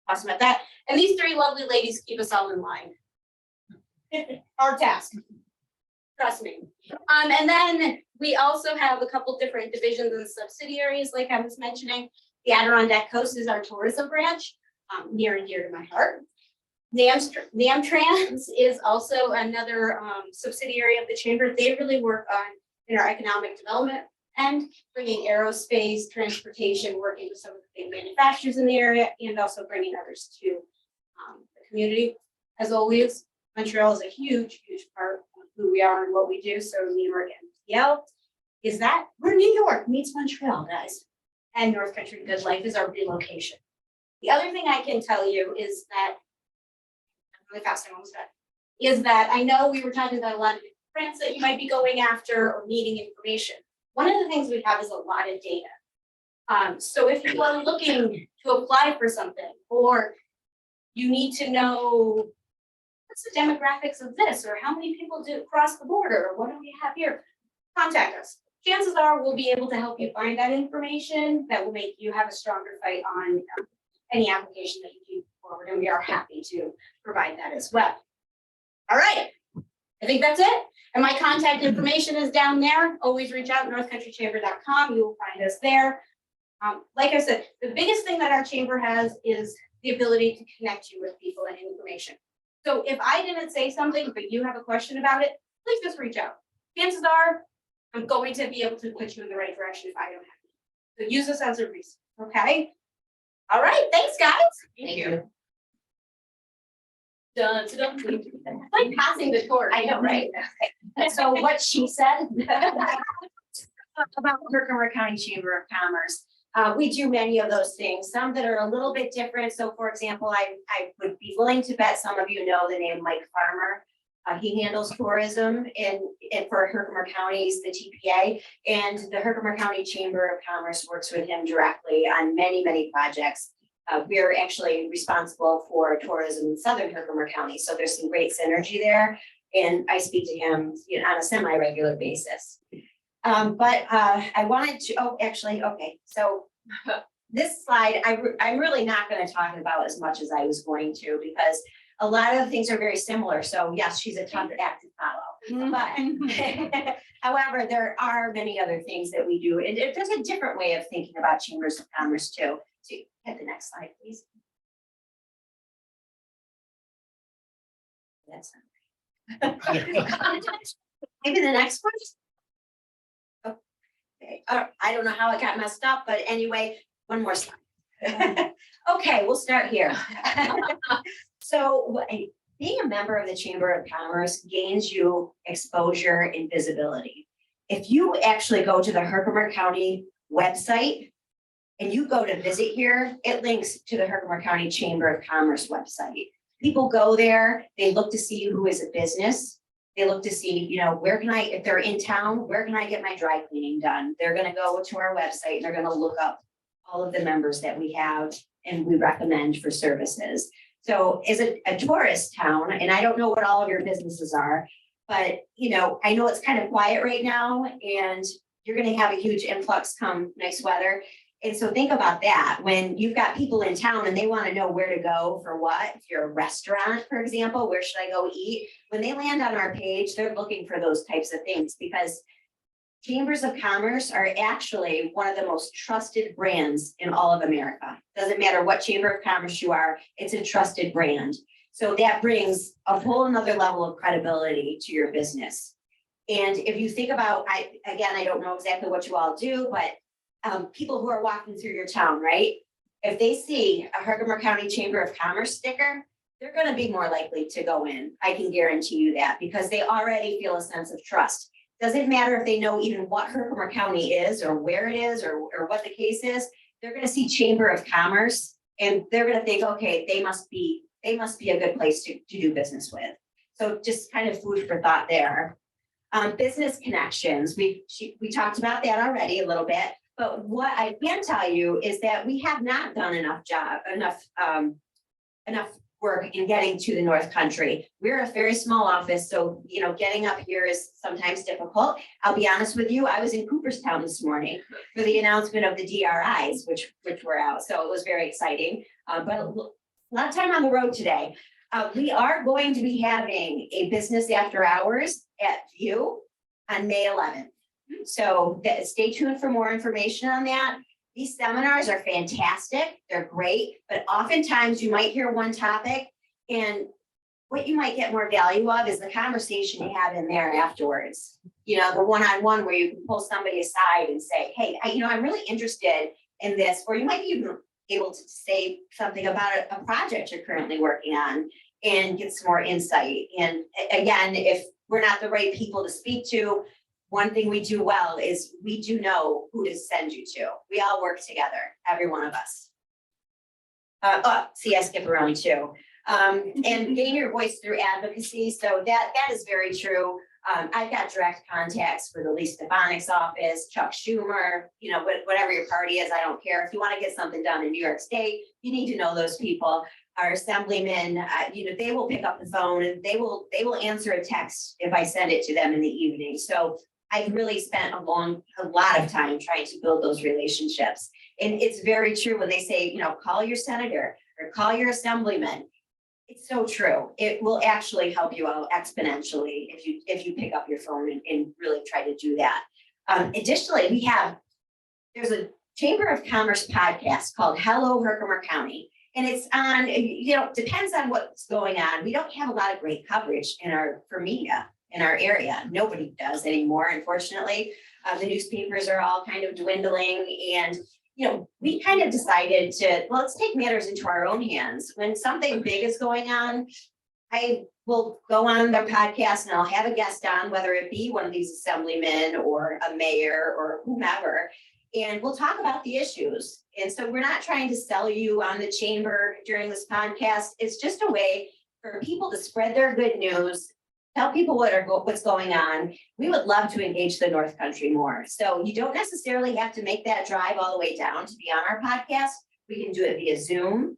awesome at that. And these three lovely ladies keep us all in line. Our task. Trust me. And then we also have a couple different divisions and subsidiaries, like I was mentioning. The Adirondack Coast is our tourism branch, near and dear to my heart. NamTrans is also another subsidiary of the chamber. They really work on in our economic development and bringing aerospace, transportation, working with some of the big manufacturers in the area, and also bringing others to the community. As always, Montreal is a huge, huge part of who we are and what we do. So New York MTL is that we're New York meets Montreal, guys. And North Country Good Life is our relocation. The other thing I can tell you is that, really fast, I'm almost done, is that I know we were talking about a lot of grants that you might be going after or needing information. One of the things we have is a lot of data. So if you are looking to apply for something, or you need to know what's the demographics of this, or how many people do cross the border, or what do we have here, contact us. Chances are we'll be able to help you find that information that will make you have a stronger fight on any application that you do forward, and we are happy to provide that as well. All right, I think that's it. And my contact information is down there. Always reach out, northcountrychamber.com. You will find us there. Like I said, the biggest thing that our chamber has is the ability to connect you with people and information. So if I didn't say something, but you have a question about it, please just reach out. Chances are I'm going to be able to put you in the right direction if I don't have to. So use this as a resource, okay? All right, thanks, guys. Thank you. Dun, dun, dun, dun. It's like passing the torch. I know, right? So what she said about Herkimer County Chamber of Commerce. We do many of those things, some that are a little bit different. So for example, I would be willing to bet some of you know the name Mike Farmer. He handles tourism in for Herkimer County's the TPA, and the Herkimer County Chamber of Commerce works with him directly on many, many projects. We're actually responsible for tourism in Southern Herkimer County, so there's some great synergy there. And I speak to him, you know, on a semi-regular basis. But I wanted to, okay. So this slide, I'm really not going to talk about as much as I was going to, because a lot of things are very similar. So yes, she's a tough act to follow. But however, there are many other things that we do. And there's a different way of thinking about chambers of commerce too. So hit the next slide, please. That's maybe the next one. Okay, I don't know how it got messed up, but anyway, one more slide. Okay, we'll start here. So being a member of the Chamber of Commerce gains you exposure and visibility. If you actually go to the Herkimer County website and you go to visit here, it links to the Herkimer County Chamber of Commerce website. People go there, they look to see who is a business. They look to see, you know, where can I, if they're in town, where can I get my dry cleaning done? They're going to go to our website and they're going to look up all of the members that we have and we recommend for services. So is it a tourist town? And I don't know what all of your businesses are, but you know, I know it's kind of quiet right now and you're going to have a huge influx come nice weather. And so think about that when you've got people in town and they want to know where to go for what. If you're a restaurant, for example, where should I go eat? When they land on our page, they're looking for those types of things because chambers of commerce are actually one of the most trusted brands in all of America. Doesn't matter what chamber of commerce you are, it's a trusted brand. So that brings a whole another level of credibility to your business. And if you think about, I don't know exactly what you all do, but people who are walking through your town, right? If they see a Herkimer County Chamber of Commerce sticker, they're going to be more likely to go in. I can guarantee you that because they already feel a sense of trust. Doesn't matter if they know even what Herkimer County is or where it is or what the case is, they're going to see Chamber of Commerce and they're going to think, okay, they must be a good place to do business with. So just kind of food for thought there. Business connections, we talked about that already a little bit, but what I can tell you is that we have not done enough work in getting to the North Country. We're a very small office, so, you know, getting up here is sometimes difficult. I'll be honest with you, I was in Cooperstown this morning for the announcement of the DRIs, which were out, so it was very exciting. But a lot of time on the road today. We are going to be having a business after hours at View on May 11th. So stay tuned for more information on that. These seminars are fantastic, they're great, but oftentimes you might hear one topic and what you might get more value of is the conversation you have in there afterwards. You know, the one-on-one where you can pull somebody aside and say, hey, I'm really interested in this, or you might be even able to say something about a project you're currently working on and get some more insight. And again, if we're not the right people to speak to, one thing we do well is we do know who to send you to. We all work together, every one of us. I skip around too. And gain your voice through advocacy. So that is very true. I've got direct contacts for the Lee Stefanik's office, Chuck Schumer, you know, whatever your party is, I don't care. If you want to get something done in New York State, you need to know those people. Our assemblymen, you know, they will pick up the phone and they will answer a text if I send it to them in the evening. So I've really spent a lot of time trying to build those relationships. And it's very true when they say, you know, call your senator or call your assemblyman. It's so true. It will actually help you out exponentially if you pick up your phone and really try to do that. Additionally, there's a Chamber of Commerce podcast called Hello Herkimer County. And it's on, you know, depends on what's going on. We don't have a lot of great coverage for media in our area. Nobody does anymore, unfortunately. The newspapers are all kind of dwindling, and you know, we kind of decided let's take matters into our own hands. When something big is going on, I will go on their podcast and I'll have a guest on, whether it be one of these assemblymen or a mayor or whomever, and we'll talk about the issues. And so we're not trying to sell you on the chamber during this podcast. It's just a way for people to spread their good news, tell people what's going on. We would love to engage the North Country more. So you don't necessarily have to make that drive all the way down to be on our podcast. We can do it via Zoom.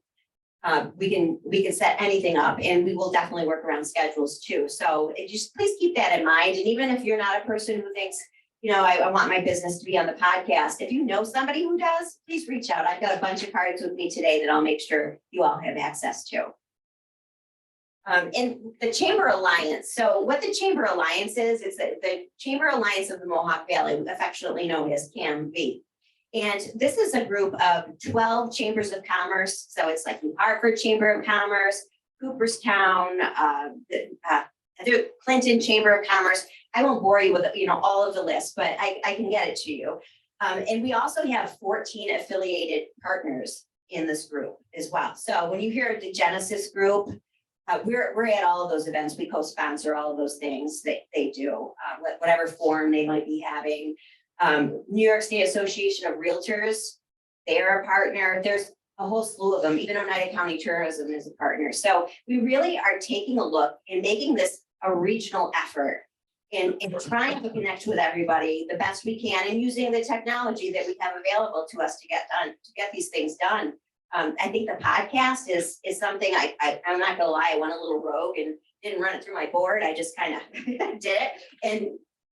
We can set anything up, and we will definitely work around schedules too. So just please keep that in mind. And even if you're not a person who thinks, you know, I want my business to be on the podcast, if you know somebody who does, please reach out. I've got a bunch of cards with me today that I'll make sure you all have access to. And the Chamber Alliance. So what the Chamber Alliance is the Chamber Alliance of the Mohawk Valley, affectionately known as CAMV. And this is a group of 12 chambers of commerce. So it's like New Hartford Chamber of Commerce, Cooperstown, the Clinton Chamber of Commerce. I won't bore you with, you know, all of the list, but I can get it to you. And we also have 14 affiliated partners in this group as well. So when you hear the Genesis group, we're at all of those events. We co-sponsor all of those things that they do, whatever form they might be having. New York State Association of Realtors, they're a partner. There's a whole slew of them. Even Oneida County Tourism is a partner. So we really are taking a look and making this a regional effort and trying to connect with everybody the best we can, and using the technology that we have available to us to get these things done. I think the podcast is something I'm not gonna lie, I went a little rogue and didn't run it through my board. I just kind of did it, and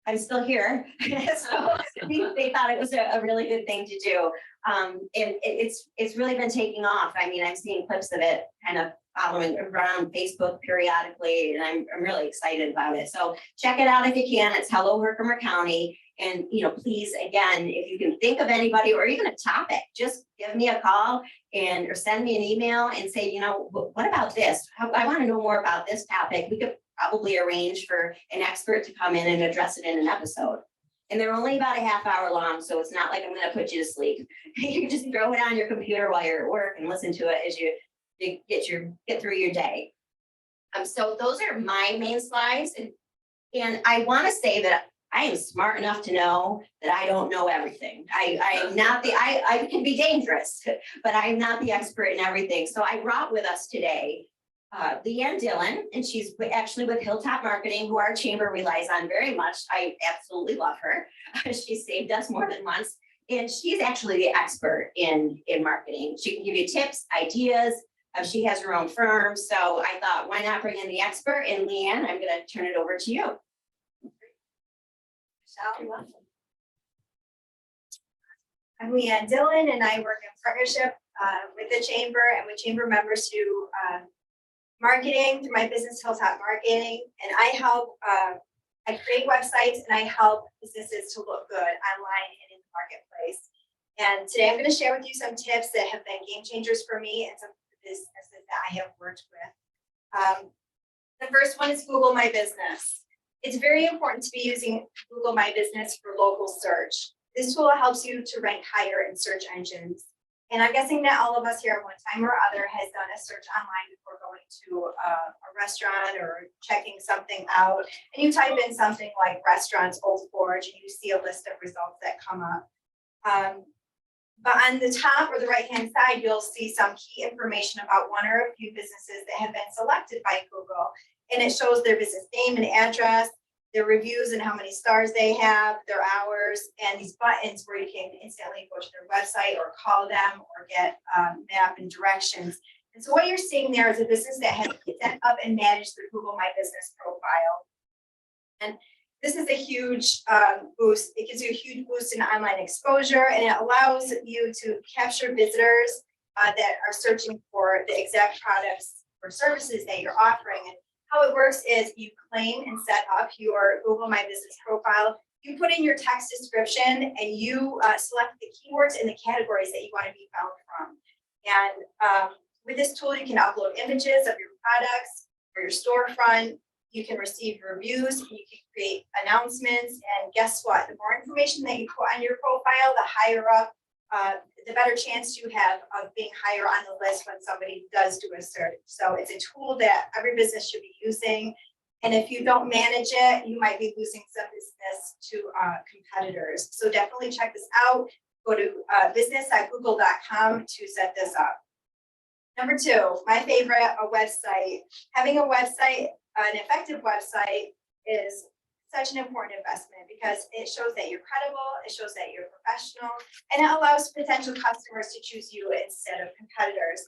I'm still here. So they thought it was a really good thing to do. And it's really been taking off. I mean, I'm seeing clips of it kind of following around Facebook periodically, and I'm really excited about it. So check it out if you can. It's Hello Herkimer County. And, you know, please, again, if you can think of anybody or even a topic, just give me a call or send me an email and say, you know, what about this? I want to know more about this topic. We could probably arrange for an expert to come in and address it in an episode. And they're only about a half hour long, so it's not like I'm going to put you to sleep. You can just throw it on your computer while you're at work and listen to it as you get through your day. So those are my main slides. And I want to say that I am smart enough to know that I don't know everything. I'm not I can be dangerous, but I'm not the expert in everything. So I brought with us today Leanne Dillon, and she's actually with Hilltop Marketing, who our chamber relies on very much. I absolutely love her. She saved us more than once, and she's actually the expert in marketing. She can give you tips, ideas, She has her own firm, so I thought, why not bring in the expert? And Leanne, I'm gonna turn it over to you. I'm Leanne Dillon, and I work in partnership with the chamber and with chamber members through marketing, through my business Hilltop Marketing. And I help, I create websites and I help businesses to look good online and in the marketplace. And today I'm going to share with you some tips that have been game changers for me and some businesses that I have worked with. The first one is Google My Business. It's very important to be using Google My Business for local search. This tool helps you to rank higher in search engines. And I'm guessing that all of us here at one time or other has done a search online before going to a restaurant or checking something out. And you type in something like restaurants, Old Forge, and you see a list of results that come up. But on the top or the right-hand side, you'll see some key information about one or a few businesses that have been selected by Google. And it shows their business name and address, their reviews and how many stars they have, their hours, and these buttons where you can instantly go to their website or call them or get map and directions. And so what you're seeing there is a business that has set up and managed the Google My Business profile. And this is a huge boost. It gives you a huge boost in online exposure, and it allows you to capture visitors that are searching for the exact products or services that you're offering. And how it works is you claim and set up your Google My Business profile. You put in your text description and you select the keywords and the categories that you want to be found from. And with this tool, you can upload images of your products or your storefront. You can receive reviews, and you can create announcements. And guess what? The more information that you put on your profile, the higher up, the better chance you have of being higher on the list when somebody does do a search. So it's a tool that every business should be using. And if you don't manage it, you might be losing some business to competitors. So definitely check this out. Go to business.google.com to set this up. Number two, my favorite, a website. Having a website, an effective website, is such an important investment because it shows that you're credible, it shows that you're professional, and it allows potential customers to choose you instead of competitors.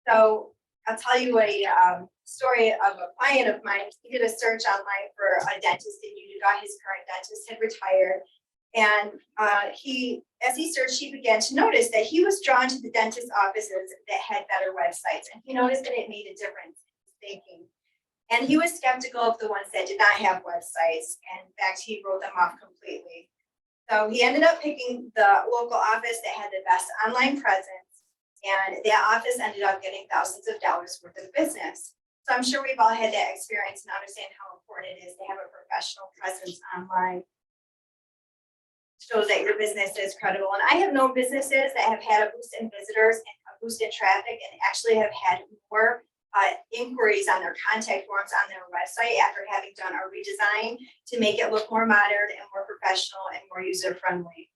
So I'll tell you a story of a client of mine. He did a search online for a dentist in Utica. His current dentist had retired. And as he searched, he began to notice that he was drawn to the dentist offices that had better websites. And he noticed that it made a difference in his thinking. And he was skeptical of the ones that did not have websites. And in fact, he wrote them off completely. So he ended up picking the local office that had the best online presence. And that office ended up getting thousands of dollars worth of business. So I'm sure we've all had that experience and understand how important it is to have a professional presence online. Shows that your business is credible. And I have known businesses that have had a boost in visitors and a boost in traffic and actually have had more inquiries on their contact forms on their website after having done a redesign to make it look more modern and more professional and more user-friendly.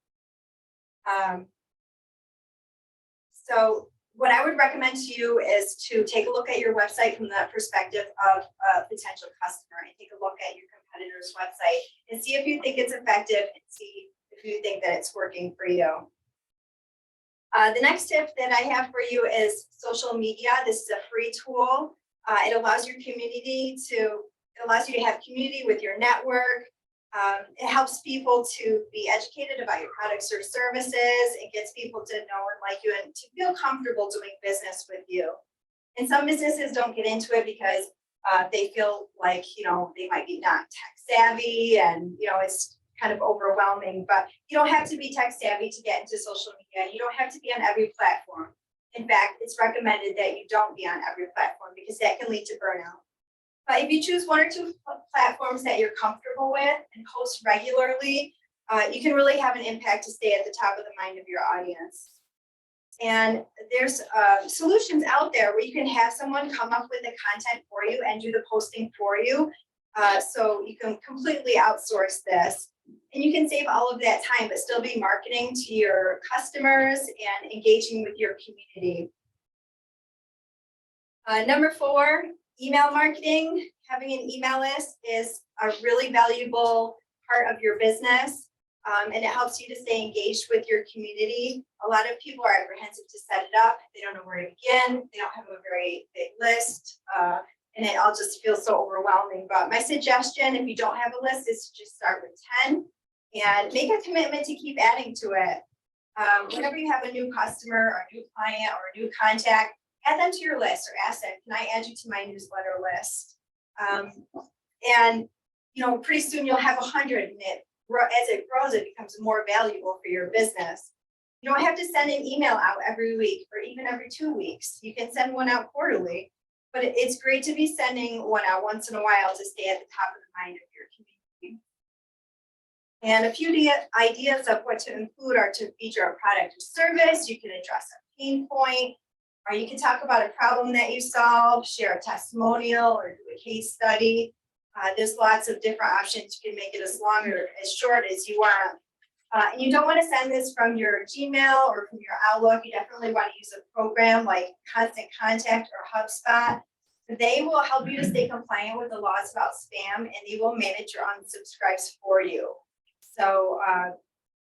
So what I would recommend to you is to take a look at your website from the perspective of a potential customer and take a look at your competitor's website and see if you think it's effective and see if you think that it's working for you. The next tip that I have for you is social media. This is a free tool. It allows you to have community with your network. It helps people to be educated about your products or services. It gets people to know and like you and to feel comfortable doing business with you. And some businesses don't get into it because they feel like, they might be not tech savvy and, it's kind of overwhelming, but you don't have to be tech savvy to get into social media. You don't have to be on every platform. In fact, it's recommended that you don't be on every platform because that can lead to burnout. But if you choose one or two platforms that you're comfortable with and post regularly, you can really have an impact to stay at the top of the mind of your audience. And there's solutions out there where you can have someone come up with the content for you and do the posting for you. So you can completely outsource this. And you can save all of that time, but still be marketing to your customers and engaging with your community. Number 4, email marketing. Having an email list is a really valuable part of your business. And it helps you to stay engaged with your community. A lot of people are apprehensive to set it up. They don't know where to begin. They don't have a very big list. And it all just feels so overwhelming. But my suggestion, if you don't have a list, is to just start with 10 and make a commitment to keep adding to it. Whenever you have a new customer or a new client or a new contact, add them to your list or ask them, can I add you to my newsletter list? And you know, pretty soon you'll have 100, and as it grows, it becomes more valuable for your business. You don't have to send an email out every week or even every 2 weeks. You can send one out quarterly, but it's great to be sending one out once in a while to stay at the top of the mind of your community. And a few ideas of what to include are to feature a product or service. You can address a pain point, or you can talk about a problem that you solve, share a testimonial, or do a case study. There's lots of different options. You can make it as long or as short as you want. And you don't want to send this from your Gmail or from your Outlook. You definitely want to use a program like Constant Contact or HubSpot. They will help you to stay compliant with the laws about spam, and they will manage your unsubscribes for you. So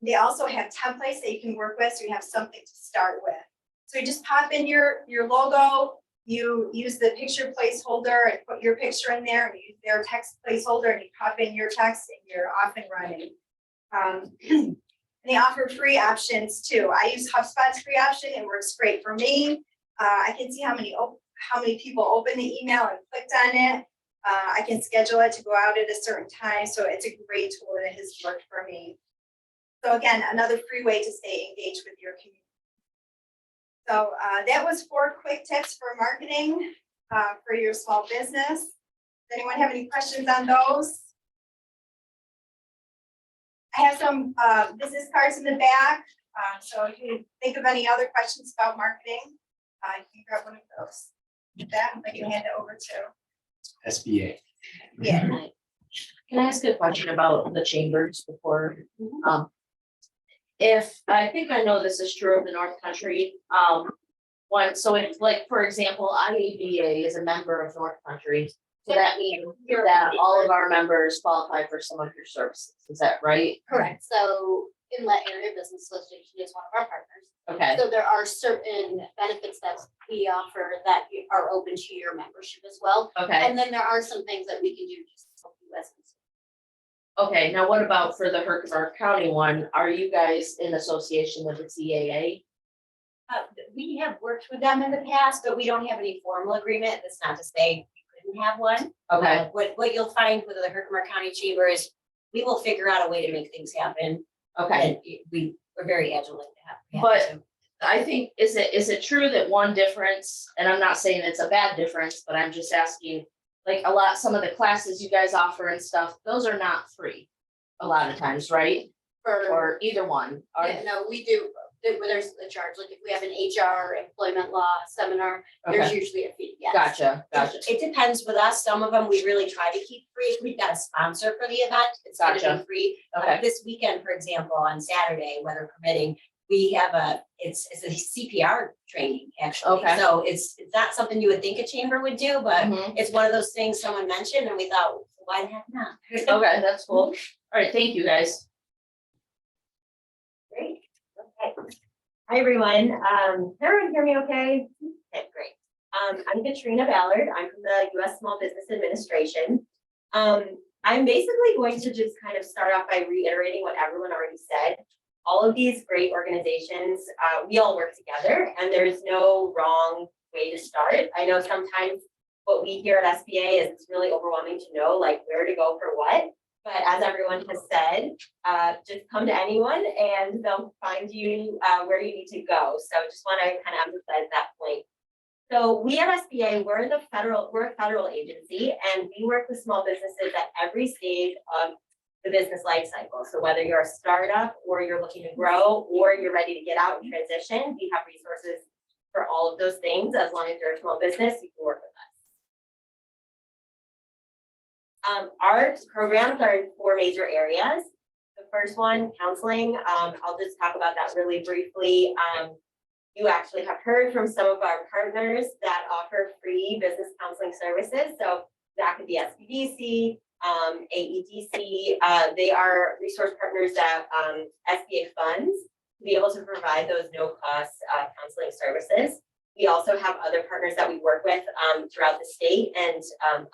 they also have templates that you can work with, so you have something to start with. So you just pop in your logo, you use the picture placeholder and put your picture in there, and use their text placeholder, and you pop in your text, and you're off and running. And they offer free options too. I use HubSpot's free option. It works great for me. I can see how many people open the email and clicked on it. I can schedule it to go out at a certain time. So it's a great tool that has worked for me. So again, another free way to stay engaged with your community. So that was 4 quick tips for marketing for your small business. Does anyone have any questions on those? I have some business cards in the back. So if you think of any other questions about marketing, you can grab one of those. With that, I can hand it over to SBA. Yeah. Can I ask a question about the chambers before? If, I think I know this is true of the North Country, so if, like, for example, IABA is a member of North Country, so that means that all of our members qualify for some of your services, is that right? Correct. So Inlet Area Business Association is one of our partners. Okay, So there are certain benefits that we offer that are open to your membership as well. okay, And then there are some things that we can do just to help you as a okay, now what about for the Herkimer County one, are you guys in association with the CAA? We have worked with them in the past, but we don't have any formal agreement. That's not to say we couldn't have one. Okay, What you'll find with the Herkimer County Chamber is we will figure out a way to make things happen. okay, And we're very agile in that. but I think, is it true that one difference, and I'm not saying it's a bad difference, but I'm just asking, like some of the classes you guys offer and stuff, those are not free a lot of times, right? Or either one, or, Yeah, no, we do, there's a charge, like if we have an HR, employment law seminar, there's okay, usually a fee, yes. gotcha. It depends with us. Some of them we really try to keep free. If we've got a sponsor for the event, it's gonna Gotcha. be free. Okay, This weekend, for example, on Saturday, weather permitting, we have it's a CPR training, actually. Okay. So it's not something you would think a chamber would do, but Mhm. it's one of those things someone mentioned and we thought, why the heck not? Okay, that's cool. All right, thank you, guys. Great. Okay. Hi, everyone. Can everyone hear me okay? Okay, great. I'm Katrina Ballard. I'm from the U.S. Small Business Administration. I'm basically going to just kind of start off by reiterating what everyone already said. All of these great organizations, we all work together, and there's no wrong way to start. I know sometimes what we hear at SBA is it's really overwhelming to know like where to go for what. But as everyone has said, just come to anyone and they'll find you where you need to go. So just want to kind of emphasize that point. So we at SBA, we're a federal agency, and we work with small businesses at every stage of the business life cycle. So whether you're a startup or you're looking to grow or you're ready to get out and transition, we have resources for all of those things. As long as you're a small business, you can work with us. Our programs are in 4 major areas. The first one, counseling. I'll just talk about that really briefly. You actually have heard from some of our partners that offer free business counseling services. So that could be SBDC, AEDC, they are resource partners that SBA funds to be able to provide those no-cost counseling services. We also have other partners that we work with throughout the state, and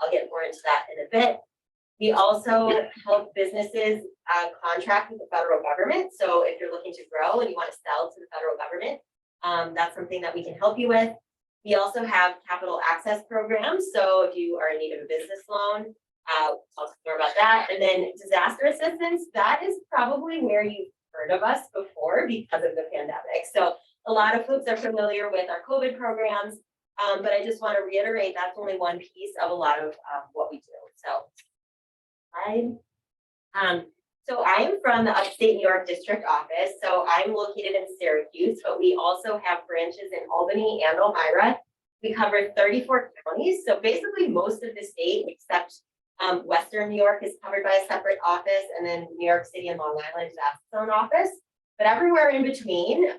I'll get more into that in a bit. We also help businesses contract with the federal government. So if you're looking to grow and you want to sell to the federal government, that's something that we can help you with. We also have capital access programs. So if you are in need of a business loan, I'll talk more about that. And then disaster assistance, that is probably where you've heard of us before because of the pandemic. So a lot of folks are familiar with our COVID programs, but I just want to reiterate that's only one piece of a lot of what we do. So so I am from the upstate New York district office. So I'm located in Syracuse, but we also have branches in Albany and Elmira. We cover 34 counties. So basically most of the state except Western New York is covered by a separate office, and then New York City and Long Island has its own office. But everywhere in between,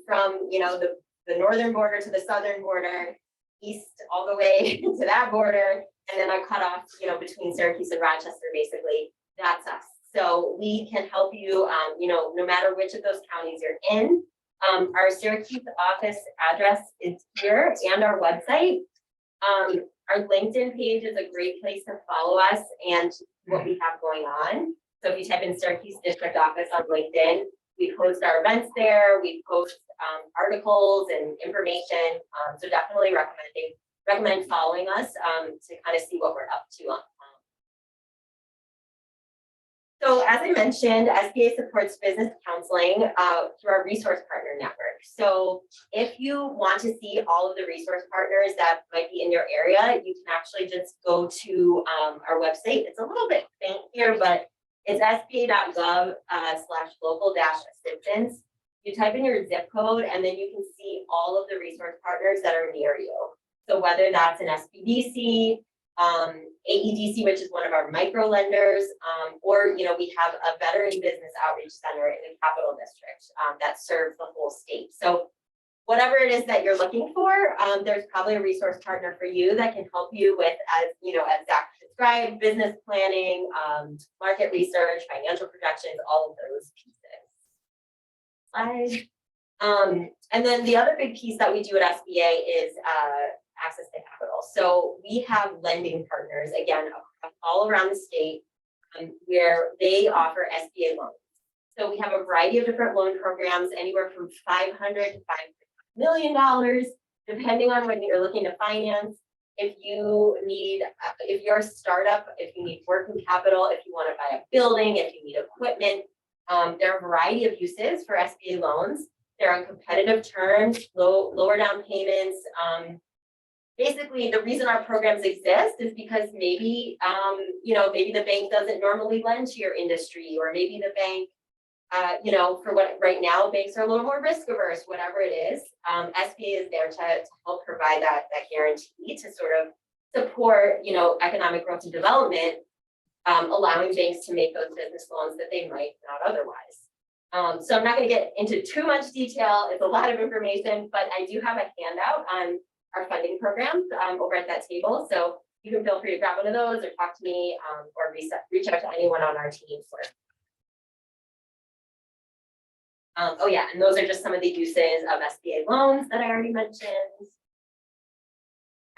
from the northern border to the southern border, east all the way to that border, and then a cutoff, between Syracuse and Rochester, basically, that's us. So we can help you, no matter which of those counties you're in. Our Syracuse office address is here and our website. Our LinkedIn page is a great place to follow us and what we have going on. So if you type in Syracuse District Office on LinkedIn, we post our events there, we post articles and information. So definitely recommend following us to kind of see what we're up to. So as I mentioned, SBA supports business counseling through our resource partner network. So if you want to see all of the resource partners that might be in your area, you can actually just go to our website. It's a little bit faint here, but it's sba.gov/local-assistance. You type in your zip code and then you can see all of the resource partners that are near you. So whether that's an SBDC, AEDC, which is one of our micro lenders, or we have a veteran business outreach center in the Capital District that serves the whole state. So whatever it is that you're looking for, there's probably a resource partner for you that can help you with, as Zach described, business planning, market research, financial projections, all of those pieces. And then the other big piece that we do at SBA is access to capital. So we have lending partners, again, all around the state, where they offer SBA loans. So we have a variety of different loan programs, anywhere from $500 to $5 million, depending on what you're looking to finance. If you're a startup, if you need working capital, if you want to buy a building, if you need equipment, there are a variety of uses for SBA loans. They're on competitive terms, lower down payments. Basically, the reason our programs exist is because maybe the bank doesn't normally lend to your industry, or maybe the bank, for what right now banks are a little more risk averse, whatever it is. SBA is there to help provide that guarantee to sort of support, economic growth and development, allowing banks to make those business loans that they might not otherwise. So I'm not going to get into too much detail. It's a lot of information, but I do have a handout on our funding programs over at that table. So you can feel free to grab one of those or talk to me or reach out to anyone on our team for it. Oh yeah, and those are just some of the uses of SBA loans that I already mentioned.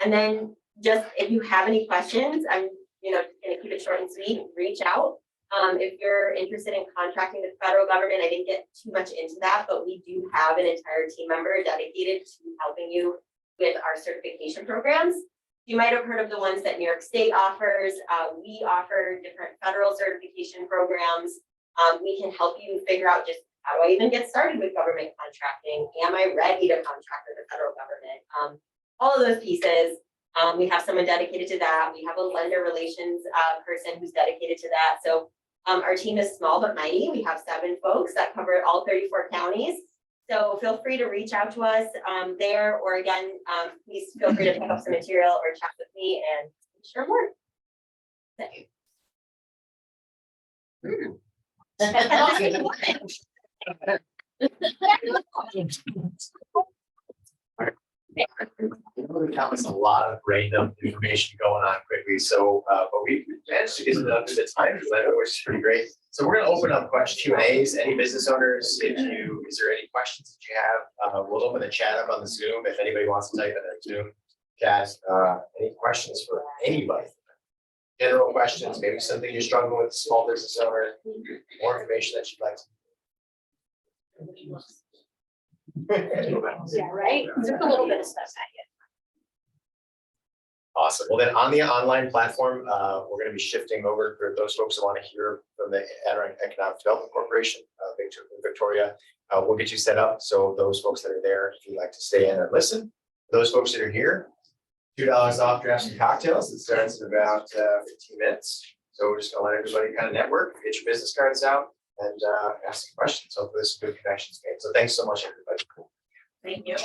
And then just if you have any questions, I'm just gonna keep it short and sweet, reach out. If you're interested in contracting with the federal government, I didn't get too much into that, but we do have an entire team member dedicated to helping you with our certification programs. You might have heard of the ones that New York State offers. We offer different federal certification programs. We can help you figure out just how do I even get started with government contracting? Am I ready to contract with the federal government? All of those pieces. We have someone dedicated to that. We have a lender relations person who's dedicated to that. So our team is small but mighty. We have 7 folks that cover all 34 counties. So feel free to reach out to us there, or again, please feel free to pick up some material or chat with me and share more. The comments, a lot of random information going on quickly, so, but we managed to get it under the time, which was pretty great. So we're gonna open up Q&As, any business owners, is there any questions that you have? We'll open the chat up on the Zoom, if anybody wants to type in a Zoom chat, any questions for anybody? General questions, maybe something you're struggling with, small business owner, more information that you'd like to. Yeah, right? Just a little bit of stuff at you. Awesome. Well, then on the online platform, we're going to be shifting over for those folks who want to hear from the Adirondack Economic Development Corporation, Victoria. We'll get you set up. So those folks that are there, if you'd like to stay in and listen, those folks that are here, $2 off drafts and cocktails. It starts in about 15 minutes. So we're just going to let everybody kind of network, get your business cards out, and ask some questions. Hopefully there's some good connections made. So thanks so much, everybody. Thank you.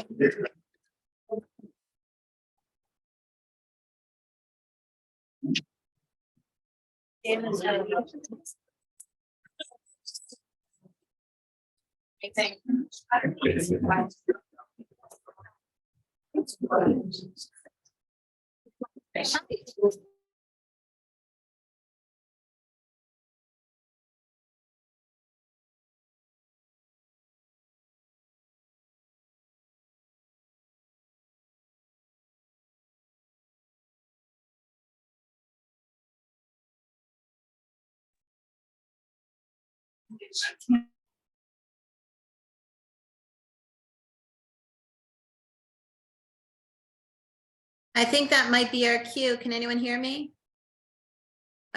I think that might be our cue. Can anyone hear me?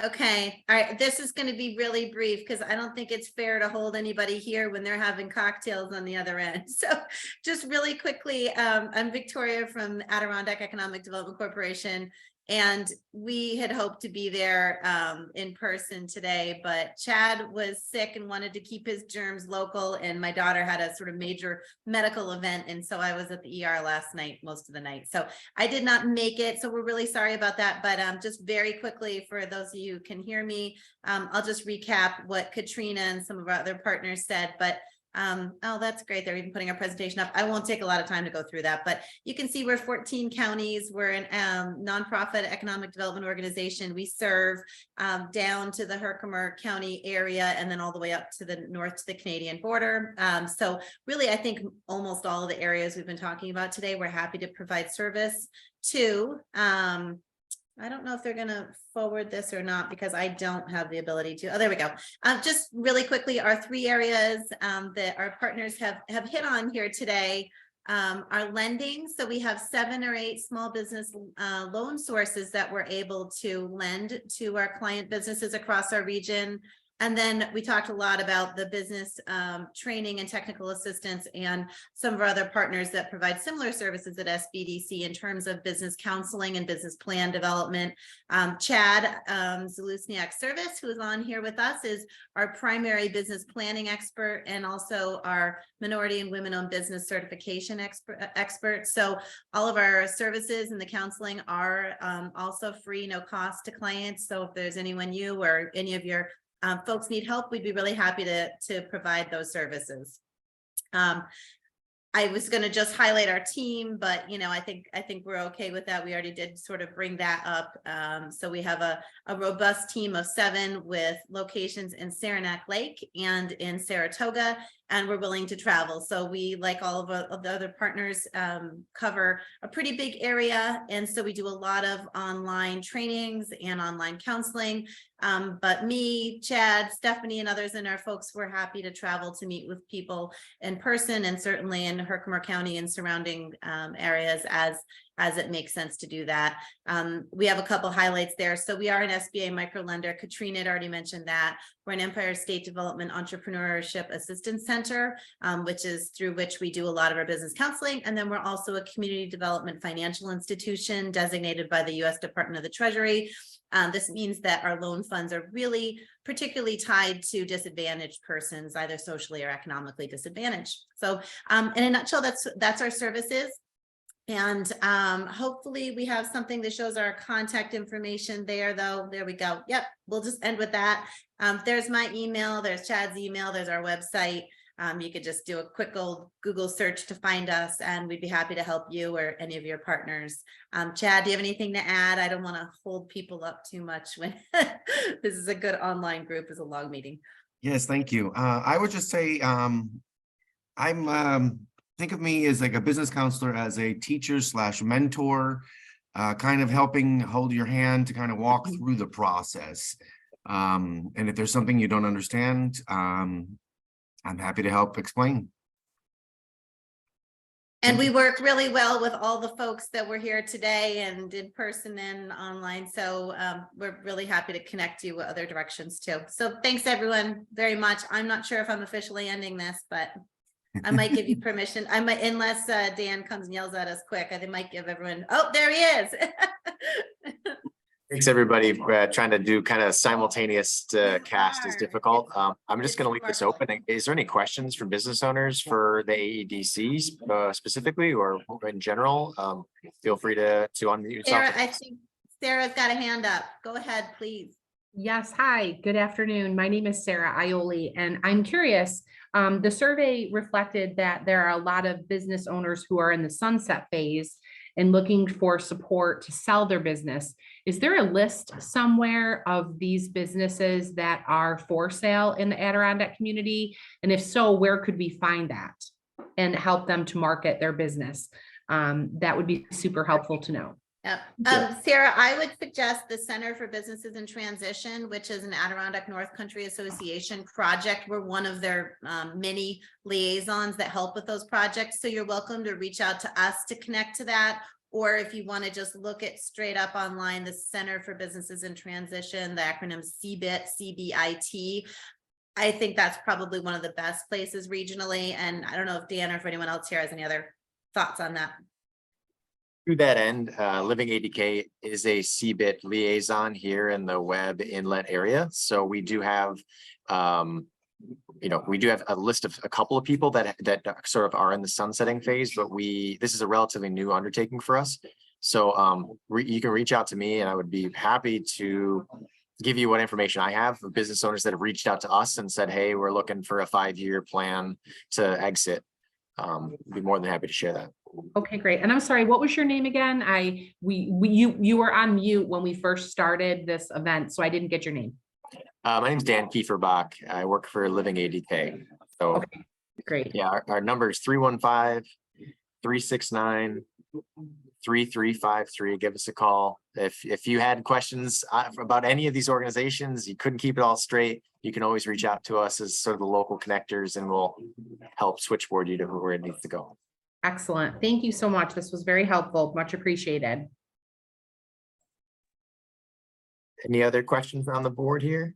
Okay, all right, this is going to be really brief because I don't think it's fair to hold anybody here when they're having cocktails on the other end. So just really quickly, I'm Victoria from Adirondack Economic Development Corporation. And we had hoped to be there in person today, but Chad was sick and wanted to keep his germs local. And my daughter had a sort of major medical event. And so I was at the ER last night, most of the night. So I did not make it. So we're really sorry about that. But just very quickly, for those of you who can hear me, I'll just recap what Katrina and some of our other partners said. But oh, that's great. They're even putting our presentation up. I won't take a lot of time to go through that, but you can see we're 14 counties. We're an nonprofit economic development organization. We serve down to the Herkimer County area and then all the way up to the north to the Canadian border. So really, I think almost all of the areas we've been talking about today, we're happy to provide service to. I don't know if they're going to forward this or not because I don't have the ability to. Oh, there we go. Just really quickly, our three areas that our partners have hit on here today are lending. So we have 7 or 8 small business loan sources that we're able to lend to our client businesses across our region. And then we talked a lot about the business training and technical assistance and some of our other partners that provide similar services at SBDC in terms of business counseling and business plan development. Chad Zaluzniak Service, who is on here with us, is our primary business planning expert and also our minority and women-owned business certification expert. So all of our services and the counseling are also free, no cost to clients. So if there's anyone you or any of your folks need help, we'd be really happy to provide those services. I was going to just highlight our team, but you know, I think we're okay with that. We already did sort of bring that up. So we have a robust team of 7 with locations in Saranac Lake and in Saratoga, and we're willing to travel. So we, like all of the other partners, cover a pretty big area. And so we do a lot of online trainings and online counseling. But me, Chad, Stephanie, and others and our folks, we're happy to travel to meet with people in person and certainly in Herkimer County and surrounding areas as it makes sense to do that. We have a couple highlights there. So we are an SBA microlender. Katrina had already mentioned that. We're an Empire State Development Entrepreneurship Assistance Center, which is through which we do a lot of our business counseling. And then we're also a community development financial institution designated by the U.S. Department of the Treasury. This means that our loan funds are really particularly tied to disadvantaged persons, either socially or economically disadvantaged. So in a nutshell, that's our services. And hopefully we have something that shows our contact information there, though. There we go. Yep, we'll just end with that. There's my email, there's Chad's email, there's our website. You could just do a quick old Google search to find us, and we'd be happy to help you or any of your partners. Chad, do you have anything to add? I don't want to hold people up too much when this is a good online group, is a long meeting. Yes, thank you. I would just say, think of me as like a business counselor, as a teacher / mentor, kind of helping hold your hand to kind of walk through the process. And if there's something you don't understand, I'm happy to help explain. And we work really well with all the folks that were here today and in person and online. So we're really happy to connect you with other directions too. So thanks everyone very much. I'm not sure if I'm officially ending this, but I might give you permission. I might, unless Dan comes and yells at us quick, I might give everyone, oh, there he is. Thanks, everybody. Trying to do kind of simultaneous cast is difficult. I'm just going to leave this open. Is there any questions from business owners for the AEDCs specifically, or in general? Feel free to unmute yourself. Sarah, I think Sarah's got a hand up. Go ahead, please. Yes, hi, good afternoon. My name is Sarah Ioli, and I'm curious. The survey reflected that there are a lot of business owners who are in the sunset phase and looking for support to sell their business. Is there a list somewhere of these businesses that are for sale in the Adirondack community? And if so, where could we find that and help them to market their business? That would be super helpful to know. Yep. Sarah, I would suggest the Center for Businesses in Transition, which is an Adirondack North Country Association project. We're one of their many liaisons that help with those projects. So you're welcome to reach out to us to connect to that. Or if you want to just look at straight up online, the Center for Businesses in Transition, the acronym CBIT, CBIT. I think that's probably one of the best places regionally. And I don't know if Dan or if anyone else here has any other thoughts on that. To that end, LivingADK is a CBIT liaison here in the Webb Inlet area. So we do have, we do have a list of a couple of people that sort of are in the sunsetting phase, but this is a relatively new undertaking for us. So you can reach out to me, and I would be happy to give you what information I have of business owners that have reached out to us and said, hey, we're looking for a 5-year plan to exit. Be more than happy to share that. Okay, great. And I'm sorry, what was your name again? You were on mute when we first started this event, so I didn't get your name. My name's Dan Kieferbach. I work for LivingADK. So okay, great. Yeah, our number is 315-369-3353. Give us a call. If you had questions about any of these organizations, you couldn't keep it all straight, you can always reach out to us as sort of the local connectors, and we'll help switchboard you to where it needs to go. Excellent. Thank you so much. This was very helpful. Much appreciated. Any other questions on the board here?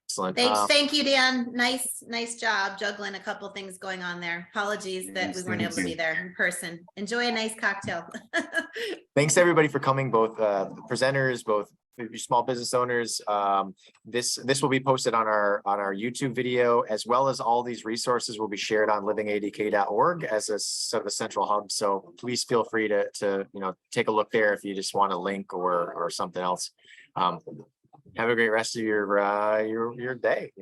Excellent. Thank you, Dan. Nice job juggling a couple things going on there. Apologies that we weren't able to be there in person. Enjoy a nice cocktail. Thanks everybody for coming, both the presenters, both small business owners. This will be posted on our YouTube video, as well as all these resources will be shared on livingadk.org as a sort of a central hub. So please feel free to take a look there if you just want a link or something else. Have a great rest of your day.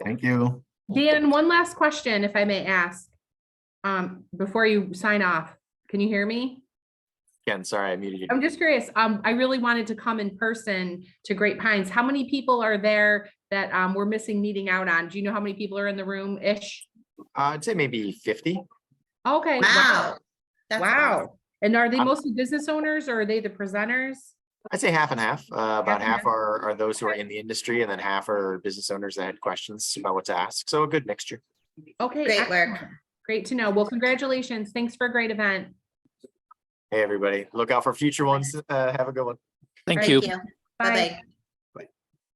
Thank you. Dan, one last question, if I may ask, before you sign off. Can you hear me? Again, sorry, I muted you. I'm just curious. I really wanted to come in person to Great Pines. How many people are there that we're missing meeting out on? Do you know how many people are in the room ish? I'd say maybe 50. Okay. Wow. Wow. Awesome. And are they mostly business owners, or are they the presenters? I'd say half and half. About half are those who are in the industry, and then half are business owners that had questions about what to ask. So a good mixture. Okay. Great work. Great to know. Well, congratulations. Thanks for a great event. Hey, everybody. Look out for future ones. Have a good one. Thank you. Bye-bye.